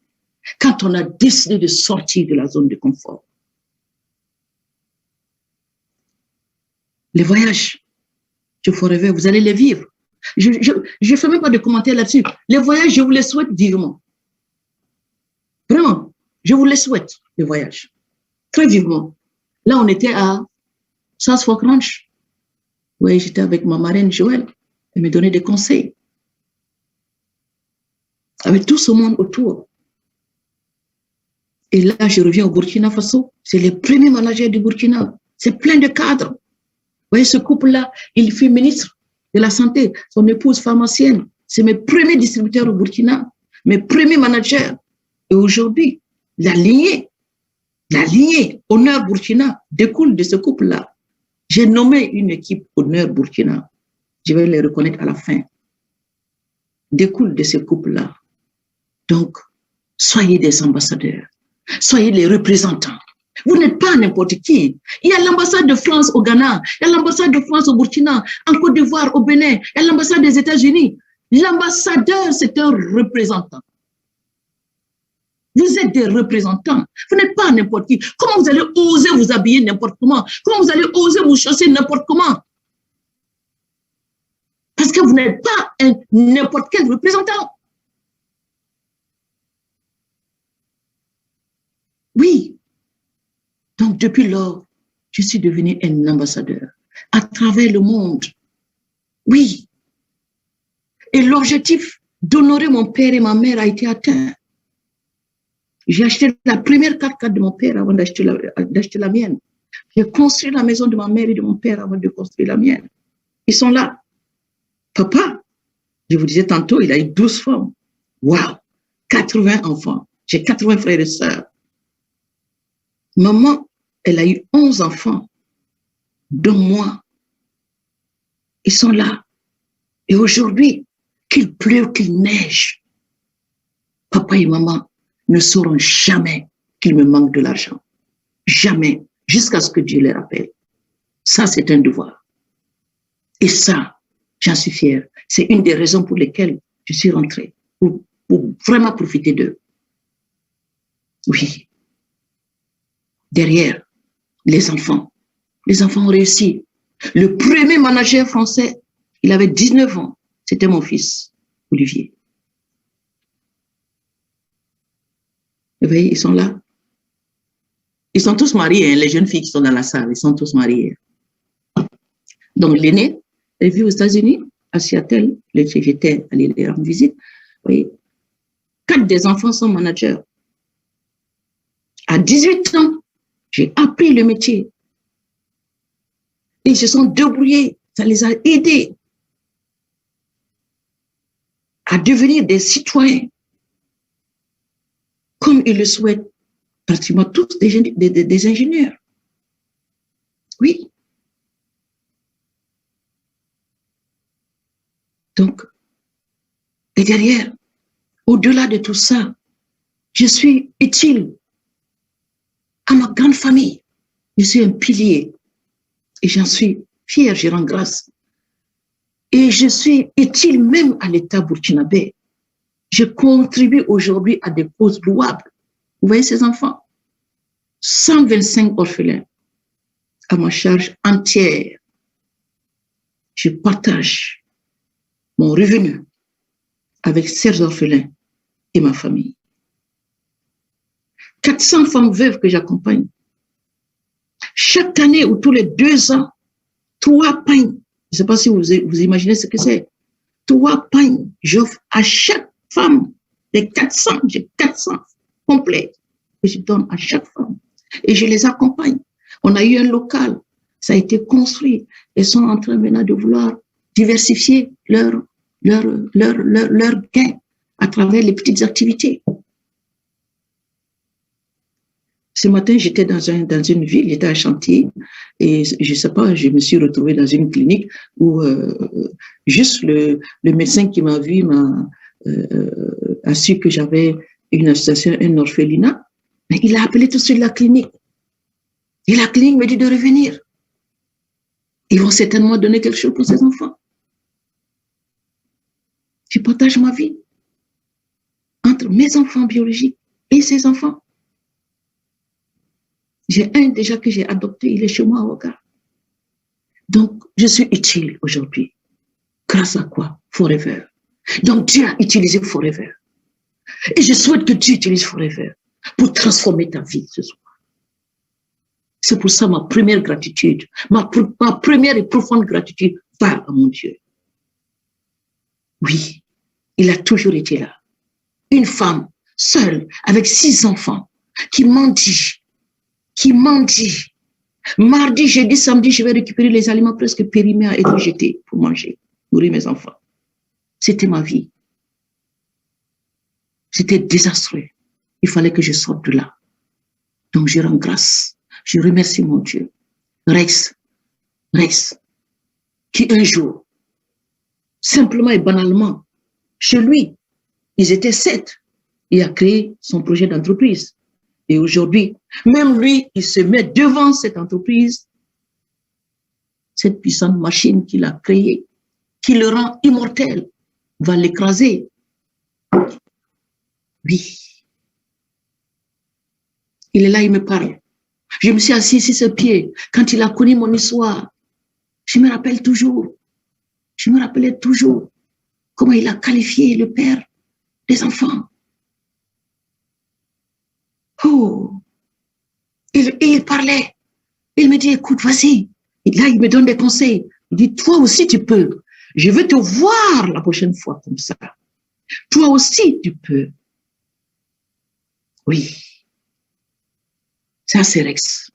quand on a décidé de sortir de la zone de confort. Les voyages, je vous rêve, vous allez les vivre. Je ne fais même pas de commentaires là-dessus. Les voyages, je vous les souhaite vivement. Vraiment, je vous les souhaite, les voyages. Très vivement. Là, on était à South Fork Ranch. Oui, j'étais avec ma marraine Joël. Elle me donnait des conseils. Avec tout ce monde autour. Et là, je reviens au Burkina Faso. C'est les premiers managers du Burkina. C'est plein de cadres. Vous voyez, ce couple-là, il fut ministre de la Santé. Son épouse pharmacienne. C'est mes premiers distributeurs au Burkina. Mes premiers managers. Et aujourd'hui, la lignée Honneur Burkina découle de ce couple-là. J'ai nommé une équipe Honneur Burkina. Je vais les reconnaître à la fin. Découle de ce couple-là. Donc, soyez des ambassadeurs. Soyez les représentants. Vous n'êtes pas n'importe qui. Il y a l'ambassade de France au Ghana, il y a l'ambassade de France au Burkina, en Côte d'Ivoire, au Bénin, il y a l'ambassade des États-Unis. L'ambassadeur, c'est un représentant. Vous êtes des représentants. Vous n'êtes pas n'importe qui. Comment vous allez oser vous habiller n'importe comment? Comment vous allez oser vous chasser n'importe comment? Parce que vous n'êtes pas un n'importe quel représentant. Oui. Donc, depuis lors, je suis devenu un ambassadeur à travers le monde. Oui. Et l'objectif d'honorer mon père et ma mère a été atteint. J'ai acheté la première 4x4 de mon père avant d'acheter la mienne. J'ai construit la maison de ma mère et de mon père avant de construire la mienne. Ils sont là. Papa, je vous disais tantôt, il a eu 12 femmes. Waouh! 80 enfants. J'ai 80 frères et sœurs. Maman, elle a eu 11 enfants, dont moi. Ils sont là. Et aujourd'hui, qu'il pleuve, qu'il neige, papa et maman ne sauront jamais qu'il me manque de l'argent. Jamais. Jusqu'à ce que Dieu les rappelle. Ça, c'est un devoir. Et ça, j'en suis fière. C'est une des raisons pour lesquelles je suis rentrée. Pour vraiment profiter d'eux. Oui. Derrière, les enfants. Les enfants ont réussi. Le premier manager français, il avait 19 ans. C'était mon fils, Olivier. Vous voyez, ils sont là. Ils sont tous mariés, hein, les jeunes filles qui sont dans la salle, ils sont tous mariés. Donc, l'aîné, elle vit aux États-Unis, à Seattle. J'étais allée les rendre visite. Vous voyez, 4 des enfants sont managers. À 18 ans, j'ai appris le métier. Ils se sont débrouillés. Ça les a aidés à devenir des citoyens comme ils le souhaitent pratiquement tous des ingénieurs. Oui. Donc, et derrière, au-delà de tout ça, je suis utile à ma grande famille. Je suis un pilier et j'en suis fière, je rends grâce. Et je suis utile même à l'État burkinabé. Je contribue aujourd'hui à des causes louables. Vous voyez ces enfants? 125 orphelins à ma charge entière. Je partage mon revenu avec ces orphelins et ma famille. 400 femmes veuves que j'accompagne. Chaque année ou tous les 2 ans, 3 pagnes. Je ne sais pas si vous imaginez ce que c'est. 3 pagnes, j'offre à chaque femme des 400, j'ai 400 complets que je donne à chaque femme. Et je les accompagne. On a eu un local, ça a été construit. Elles sont en train maintenant de vouloir diversifier leur gain à travers les petites activités. Ce matin, j'étais dans une ville, j'étais à Chantier, et je ne sais pas, je me suis retrouvée dans une clinique où juste le médecin qui m'a vu a su que j'avais une association, un orphelinat, mais il a appelé tout de suite la clinique. Et la clinique me dit de revenir. Ils vont certainement donner quelque chose pour ces enfants. Je partage ma vie entre mes enfants biologiques et ces enfants. J'ai un déjà que j'ai adopté, il est chez moi à Ouaga. Donc, je suis utile aujourd'hui. Grâce à quoi? Forever. Donc, Dieu a utilisé Forever. Et je souhaite que Dieu utilise Forever pour transformer ta vie ce soir. C'est pour ça ma première gratitude, ma première et profonde gratitude va à mon Dieu. Oui, il a toujours été là. Une femme seule avec 6 enfants qui mendie. Mardi, jeudi, samedi, je vais récupérer les aliments presque périmés à être jetés pour manger, nourrir mes enfants. C'était ma vie. C'était désastreux. Il fallait que je sorte de là. Donc, je rends grâce. Je remercie mon Dieu. Rex, qui un jour, simplement et banalement, chez lui, ils étaient 7. Il a créé son projet d'entreprise. Et aujourd'hui, même lui, il se met devant cette entreprise, cette puissante machine qu'il a créée, qui le rend immortel, va l'écraser. Oui. Il est là, il me parle. Je me suis assis sur ses pieds. Quand il a connu mon histoire, je me rappelais toujours comment il a qualifié le père des enfants. Oh, il parlait. Il me dit, écoute, vas-y. Et là, il me donne des conseils. Il dit, toi aussi, tu peux. Je veux te voir la prochaine fois comme ça. Toi aussi, tu peux. Oui. Ça, c'est Rex.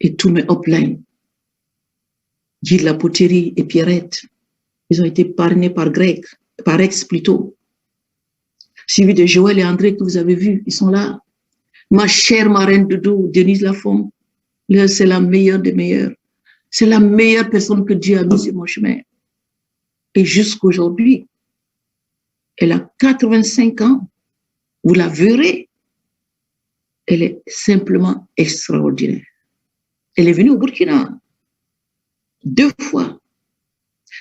Et tous mes uplines, Gilles La Poterie et Pierrette, ils ont été parrainés par Rex plutôt. Suivi de Joël et André que vous avez vus, ils sont là. Ma chère marraine Doudou, Denise Lafont, c'est la meilleure des meilleures. C'est la meilleure personne que Dieu a mise sur mon chemin. Et jusqu'aujourd'hui, elle a 85 ans. Vous la verrez. Elle est simplement extraordinaire. Elle est venue au Burkina 2 fois.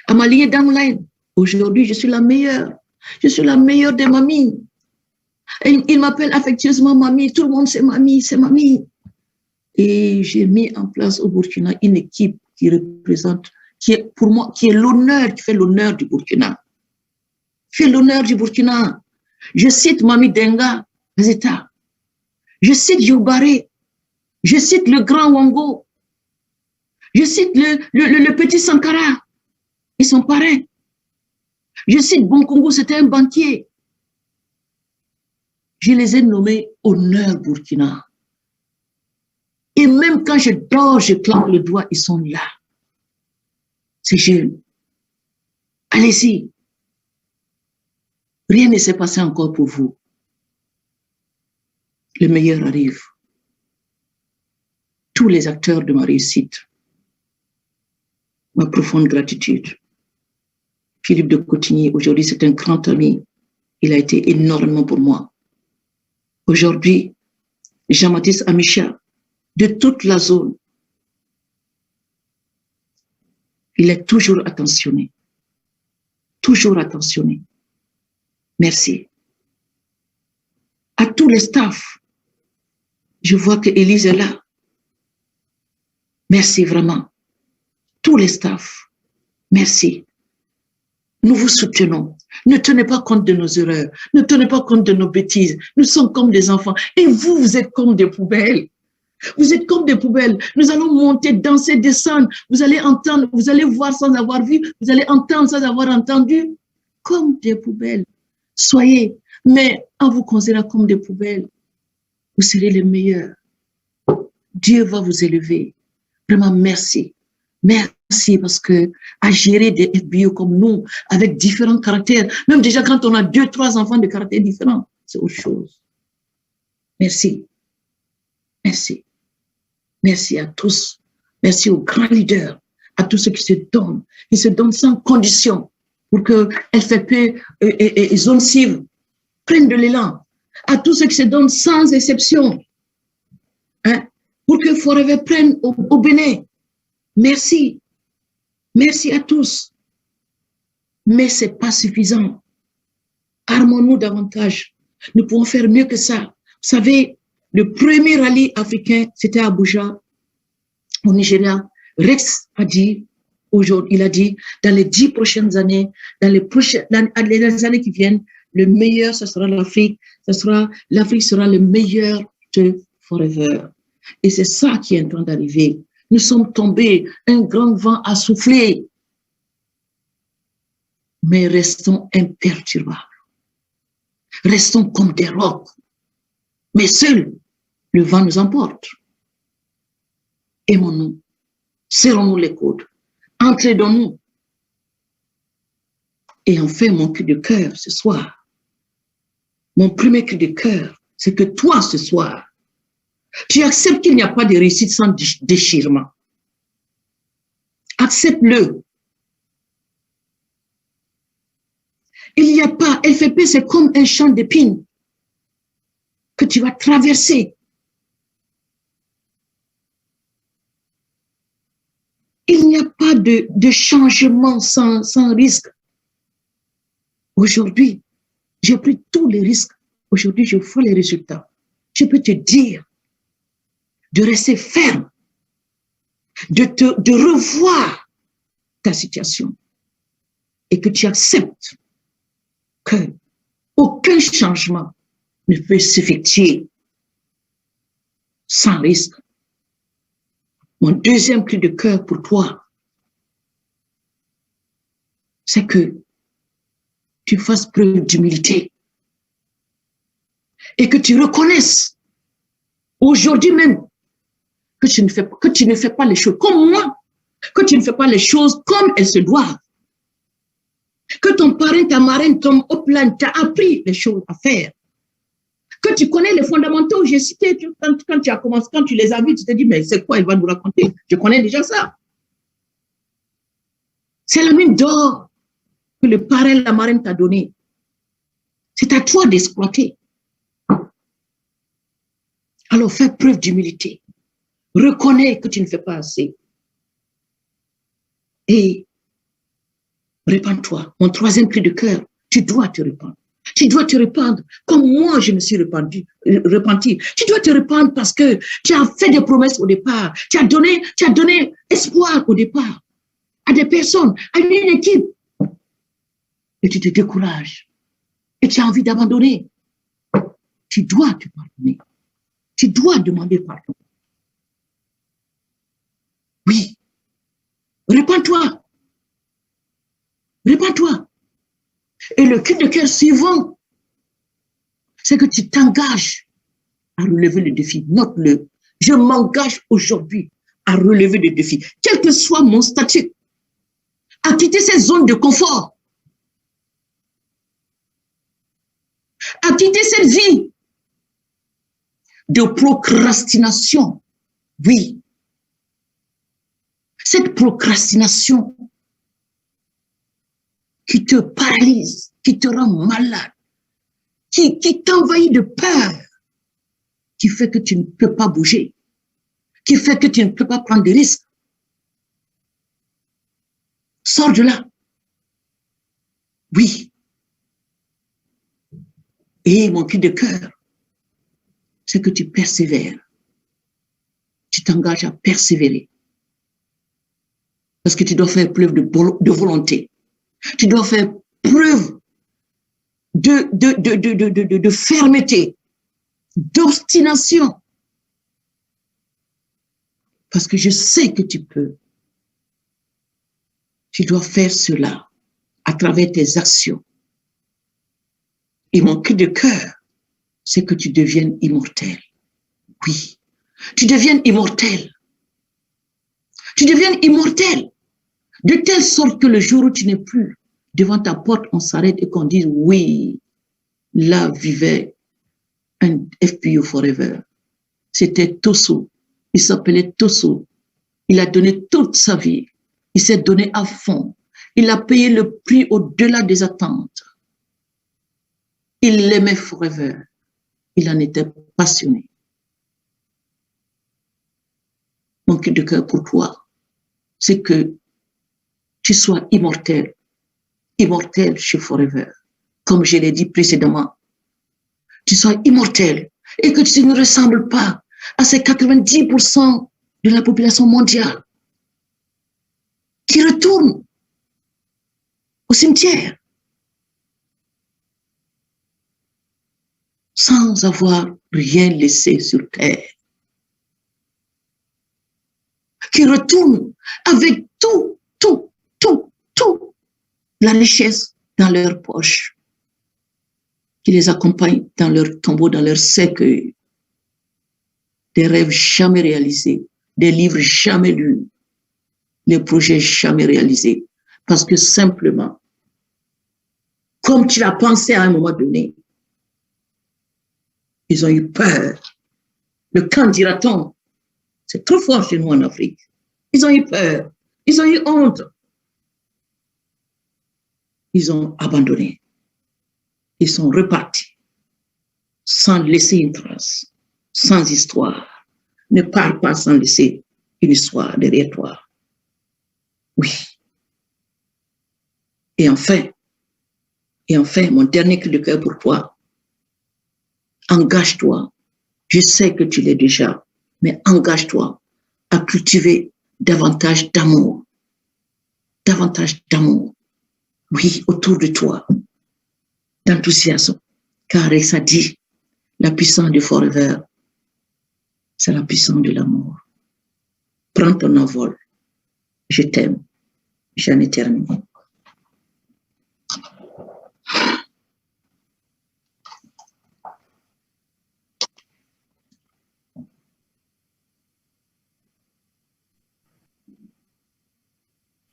À ma lignée d'Amline, aujourd'hui, je suis la meilleure. Je suis la meilleure des mamies. Et il m'appelle affectueusement mamie. Tout le monde, c'est mamie, c'est mamie. Et j'ai mis en place au Burkina une équipe qui représente, qui est pour moi, qui est l'honneur, qui fait l'honneur du Burkina. Fait l'honneur du Burkina. Je cite Mami Denga, Zeta. Je cite Yobaré. Je cite le grand Wango. Je cite le petit Sankara. Ils sont parrains. Je cite Bonkongo, c'était un banquier. Je les ai nommés honneur Burkina. Et même quand je dors, je claque le doigt, ils sont là. C'est jeune. Allez-y. Rien ne s'est passé encore pour vous. le meilleur arrive. Tous les acteurs de ma réussite, ma profonde gratitude. Philippe de Cotigny, aujourd'hui, c'est un grand ami. Il a été énormément pour moi. Aujourd'hui, Jean-Baptiste Amicha, de toute la zone, il est toujours attentionné. Toujours attentionné. Merci. À tous les staffs, je vois que Élise est là. Merci vraiment. Tous les staffs, merci. Nous vous soutenons. Ne tenez pas compte de nos erreurs. Ne tenez pas compte de nos bêtises. Nous sommes comme des enfants. Et vous, vous êtes comme des poubelles. Vous êtes comme des poubelles. Nous allons monter, danser, descendre. Vous allez entendre, vous allez voir sans avoir vu. Vous allez entendre sans avoir entendu. Comme des poubelles. Soyez, mais en vous considérant comme des poubelles, vous serez les meilleurs. Dieu va vous élever. Vraiment, merci. Merci parce que à gérer des FBO comme nous, avec différents caractères, même déjà quand on a 2, 3 enfants de caractères différents, c'est autre chose. Merci. Merci. Merci à tous. Merci aux grands leaders, à tous ceux qui se donnent sans condition pour que FFP et Zone Cive prennent de l'élan. À tous ceux qui se donnent sans exception, hein, pour que Forever prenne au Bénin. Merci. Merci à tous. Mais ce n'est pas suffisant. Armons-nous davantage. Nous pouvons faire mieux que ça. Vous savez, le premier rallye africain, c'était à Abuja, au Nigeria. Rex a dit, aujourd'hui, il a dit, dans les 10 prochaines années, dans les années qui viennent, le meilleur, ce sera l'Afrique. L'Afrique sera le meilleur de Forever. Et c'est ça qui est en train d'arriver. Nous sommes tombés, un grand vent a soufflé. Mais restons imperturbables. Restons comme des rocs. Mais seul, le vent nous emporte. Aimons-nous. Serrons-nous les coudes. Entraidons-nous. Et enfin, mon cri de cœur ce soir. Mon premier cri de cœur, c'est que toi, ce soir, tu acceptes qu'il n'y a pas de réussite sans déchirement. Accepte-le. Il n'y a pas, LFP, c'est comme un champ d'épines que tu vas traverser. Il n'y a pas de changement sans risque. Aujourd'hui, j'ai pris tous les risques. Aujourd'hui, je vois les résultats. Je peux te dire de rester ferme, de revoir ta situation et que tu acceptes que aucun changement ne peut s'effectuer sans risque. Mon deuxième cri de cœur pour toi, c'est que tu fasses preuve d'humilité et que tu reconnaisses aujourd'hui même que tu ne fais pas les choses comme moi, que tu ne fais pas les choses comme elles se doivent, que ton parrain, ta marraine, ton upline t'a appris les choses à faire, que tu connais les fondamentaux. J'ai cité, quand tu as commencé, quand tu les as vus, tu te dis, mais c'est quoi, il va nous raconter? Je connais déjà ça. C'est la mine d'or que le parrain, la marraine t'a donné. C'est à toi d'exploiter. Alors fais preuve d'humilité. Reconnais que tu ne fais pas assez. Et répands-toi. Mon troisième cri de cœur, tu dois te répandre. Tu dois te répandre comme moi je me suis repenti. Tu dois te répandre parce que tu as fait des promesses au départ. Tu as donné espoir au départ à des personnes, à une équipe. Et tu te décourages. Et tu as envie d'abandonner. Tu dois te pardonner. Tu dois demander pardon. Oui. Répands-toi. Répands-toi. Et le cri de cœur suivant, c'est que tu t'engages à relever le défi. Note-le. Je m'engage aujourd'hui à relever le défi. Quel que soit mon statut, à quitter ces zones de confort, à quitter cette vie de procrastination. Oui. Cette procrastination qui te paralyse, qui te rend malade, qui t'envahit de peur, qui fait que tu ne peux pas bouger, qui fait que tu ne peux pas prendre des risques. Sors de là. Oui. Et mon cri de cœur, c'est que tu persévères. Tu t'engages à persévérer. Parce que tu dois faire preuve de volonté. Tu dois faire preuve de fermeté, d'obstination. Parce que je sais que tu peux. Tu dois faire cela à travers tes actions. Et mon cri de cœur, c'est que tu deviennes immortel. Oui, tu deviennes immortel. Tu deviennes immortel. De telle sorte que le jour où tu n'es plus devant ta porte, on s'arrête et qu'on dise, oui, là vivait un FPU Forever. C'était Tosso. Il s'appelait Tosso. Il a donné toute sa vie. Il s'est donné à fond. Il a payé le prix au-delà des attentes. Il l'aimait Forever. Il en était passionné. Mon cri de cœur pour toi, c'est que tu sois immortel. Immortel chez Forever. Comme je l'ai dit précédemment. Tu sois immortel et que tu ne ressembles pas à ces 90% de la population mondiale qui retournent au cimetière sans avoir rien laissé sur terre, qui retournent avec toute la richesse dans leur poche, qui les accompagne dans leur tombeau, dans leur cercueil, des rêves jamais réalisés, des livres jamais lus, les projets jamais réalisés, parce que simplement, comme tu l'as pensé à un moment donné, ils ont eu peur. Le quand dira-t-on, c'est trop fort chez nous en Afrique. Ils ont eu peur, ils ont eu honte. Ils ont abandonné. Ils sont repartis sans laisser une trace, sans histoire. Ne pars pas sans laisser une histoire derrière toi. Oui. Et enfin, mon dernier cri de cœur pour toi, engage-toi. Je sais que tu l'es déjà, mais engage-toi à cultiver davantage d'amour. Davantage d'amour. Oui, autour de toi. D'enthousiasme. Car ça dit, la puissance du Forever, c'est la puissance de l'amour. Prends ton envol. Je t'aime. J'en ai terminé.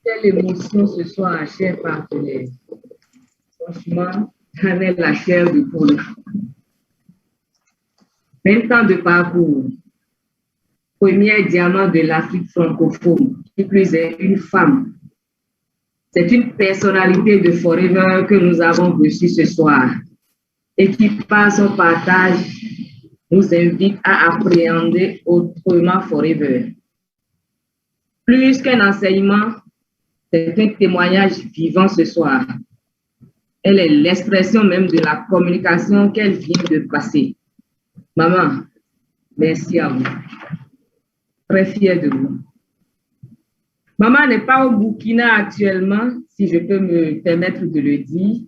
Quelle émotion ce soir, chers partenaires. Franchement, j'en ai la chair de poule. 20 ans de parcours. Premier diamant de l'Afrique francophone, qui plus est une femme. C'est une personnalité de Forever que nous avons reçue ce soir et qui, par son partage, nous invite à appréhender autrement Forever. Plus qu'un enseignement, c'est un témoignage vivant ce soir. Elle est l'expression même de la communication qu'elle vient de passer. Maman, merci à vous. Très fière de vous. Maman n'est pas au Burkina actuellement, si je peux me permettre de le dire.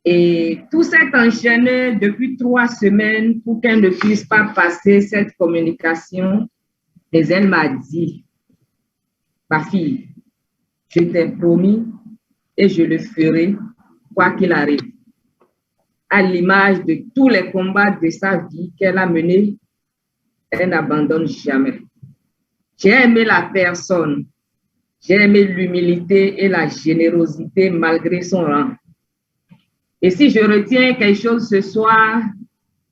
Et tout s'est enchaîné depuis 3 semaines pour qu'elle ne puisse pas passer cette communication. Mais elle m'a dit, ma fille, je t'ai promis et je le ferai, quoi qu'il arrive. À l'image de tous les combats de sa vie qu'elle a menés, elle n'abandonne jamais. J'ai aimé la personne, j'ai aimé l'humilité et la générosité malgré son rang. Et si je retiens quelque chose ce soir,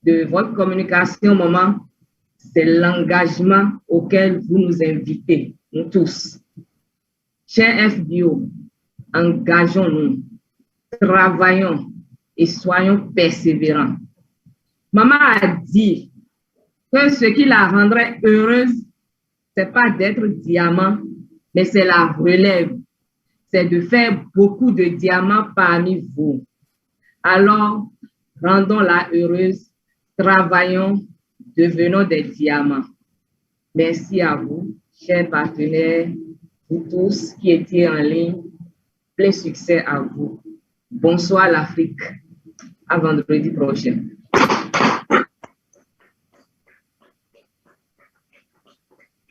de votre communication, maman, c'est l'engagement auquel vous nous invitez, nous tous. Chers FBO, engageons-nous, travaillons et soyons persévérants. Maman a dit que ce qui la rendrait heureuse, ce n'est pas d'être diamant, mais c'est la relève. C'est de faire beaucoup de diamants parmi vous. Alors, rendons-la heureuse, travaillons, devenons des diamants. Merci à vous, chers partenaires, vous tous qui étiez en ligne. Plein succès à vous. Bonsoir l'Afrique. À vendredi prochain.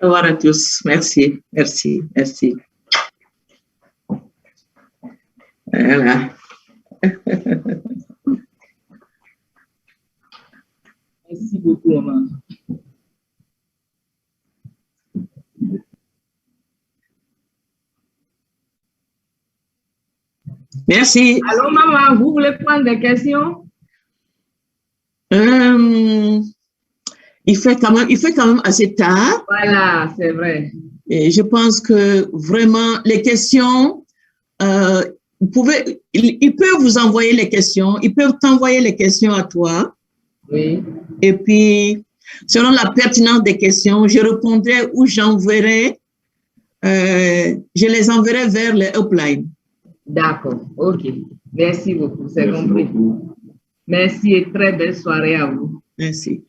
Au revoir à tous. Merci, merci, merci. Voilà. Merci beaucoup, maman. Merci. Allô, maman, vous voulez prendre des questions? Il fait quand même assez tard. Voilà, c'est vrai. Et je pense que vraiment, les questions, ils peuvent vous envoyer les questions, ils peuvent t'envoyer les questions à toi. Oui. Et puis, selon la pertinence des questions, je répondrai ou j'enverrai, je les enverrai vers les uplines. D'accord, ok. Merci beaucoup, c'est compris. Merci et très belle soirée à vous. Merci.